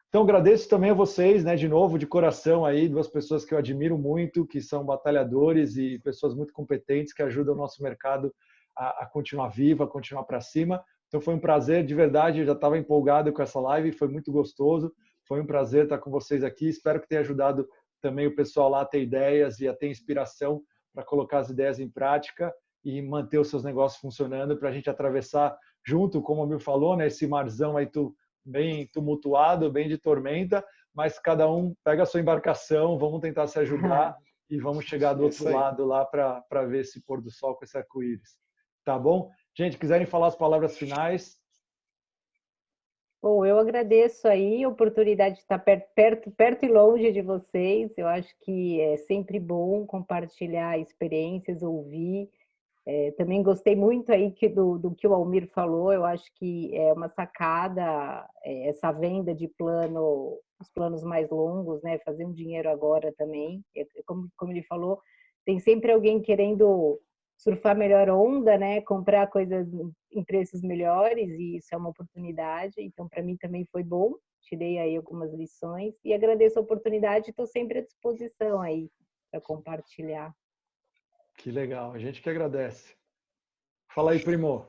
Então, agradeço também a vocês, né, de novo, de coração aí, duas pessoas que eu admiro muito, que são batalhadores e pessoas muito competentes que ajudam o nosso mercado a continuar vivo, a continuar para cima. Então, foi um prazer, de verdade, eu já estava empolgado com essa live, foi muito gostoso, foi um prazer estar com vocês aqui, espero que tenha ajudado também o pessoal lá a ter ideias e a ter inspiração para colocar as ideias em prática e manter os seus negócios funcionando para a gente atravessar junto, como o Mil falou, né, esse marzão aí bem tumultuado, bem de tormenta, mas cada um pega a sua embarcação, vamos tentar se ajudar e vamos chegar do outro lado lá para ver esse pôr do sol com esse arco-íris. Tá bom? Gente, quiserem falar as palavras finais? Bom, eu agradeço aí a oportunidade de estar perto e longe de vocês. Eu acho que é sempre bom compartilhar experiências, ouvir. Também gostei muito aí do que o Almir falou. Eu acho que é uma sacada essa venda de os planos mais longos, né? Fazer um dinheiro agora também. Como ele falou, tem sempre alguém querendo surfar melhor onda, né? Comprar coisas em preços melhores e isso é uma oportunidade. Então, para mim também foi bom. Tirei aí algumas lições e agradeço a oportunidade. Estou sempre à disposição aí para compartilhar. Que legal, a gente que agradece. Fala aí, primo.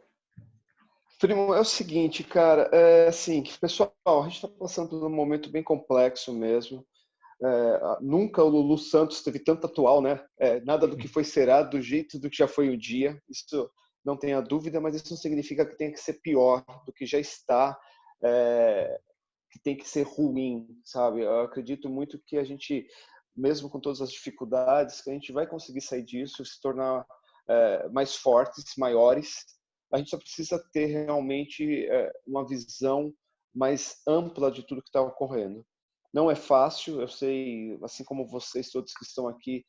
Primo, é o seguinte, cara, assim, pessoal, a gente está passando por um momento bem complexo mesmo. Nunca o Lulu Santos teve tanto atual, né? Nada do que foi será do jeito do que já foi o dia. Isso não tenha dúvida, mas isso não significa que tenha que ser pior do que já está. que tem que ser ruim, sabe? Eu acredito muito que a gente, mesmo com todas as dificuldades, que a gente vai conseguir sair disso, se tornar mais fortes, maiores. A gente só precisa ter realmente uma visão mais ampla de tudo que está ocorrendo. Não é fácil, eu sei, assim como vocês todos que estão aqui,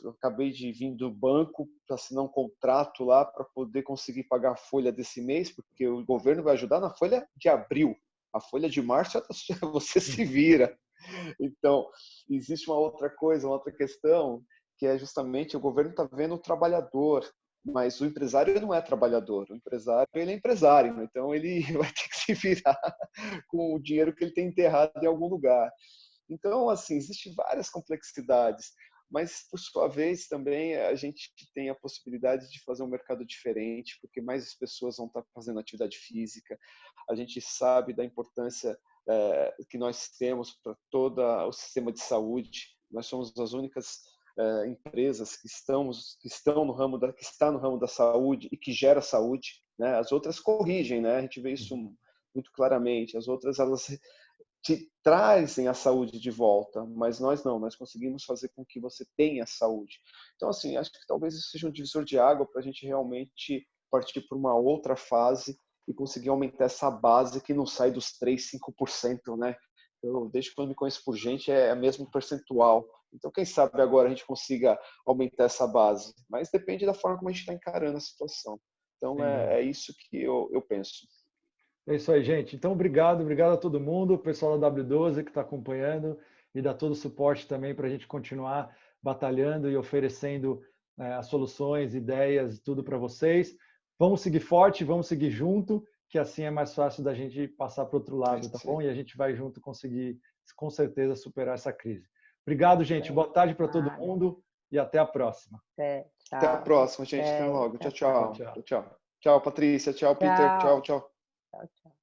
eu acabei de vir do banco para assinar um contrato lá para poder conseguir pagar a folha desse mês, porque o governo vai ajudar na folha de abril. A folha de março você se vira. Então, existe uma outra coisa, uma outra questão, que é justamente o governo está vendo o trabalhador, mas o empresário não é trabalhador. O empresário, ele é empresário, então ele vai ter que se virar com o dinheiro que ele tem enterrado em algum lugar. Então, assim, existem várias complexidades, mas, por sua vez, também a gente tem a possibilidade de fazer um mercado diferente, porque mais pessoas vão estar fazendo atividade física. A gente sabe da importância que nós temos para todo o sistema de saúde. Nós somos as únicas empresas que estão no ramo que está no ramo da saúde e que gera saúde, né? As outras corrigem, né? A gente vê isso muito claramente. As outras, elas te trazem a saúde de volta, mas nós não, nós conseguimos fazer com que você tenha saúde. Então, assim, acho que talvez isso seja um divisor de água para a gente realmente partir para uma outra fase e conseguir aumentar essa base que não sai dos 3, 5%, né? Desde quando me conheço por gente, é o mesmo percentual. Então, quem sabe agora a gente consiga aumentar essa base. Mas depende da forma como a gente está encarando a situação. Então, é isso que eu penso. É isso aí, gente. Então, obrigado a todo mundo, o pessoal da W12 que está acompanhando e dá todo o suporte também para a gente continuar batalhando e oferecendo as soluções, ideias, tudo para vocês. Vamos seguir forte, vamos seguir junto, que assim é mais fácil da gente passar para o outro lado, tá bom? E a gente vai junto conseguir, com certeza, superar essa crise. Obrigado, gente. Boa tarde para todo mundo e até a próxima. Até a próxima, gente. Até logo. Tchau, tchau. Tchau, Patrícia. Tchau, Peter. Tchau, tchau. Tchau, tchau.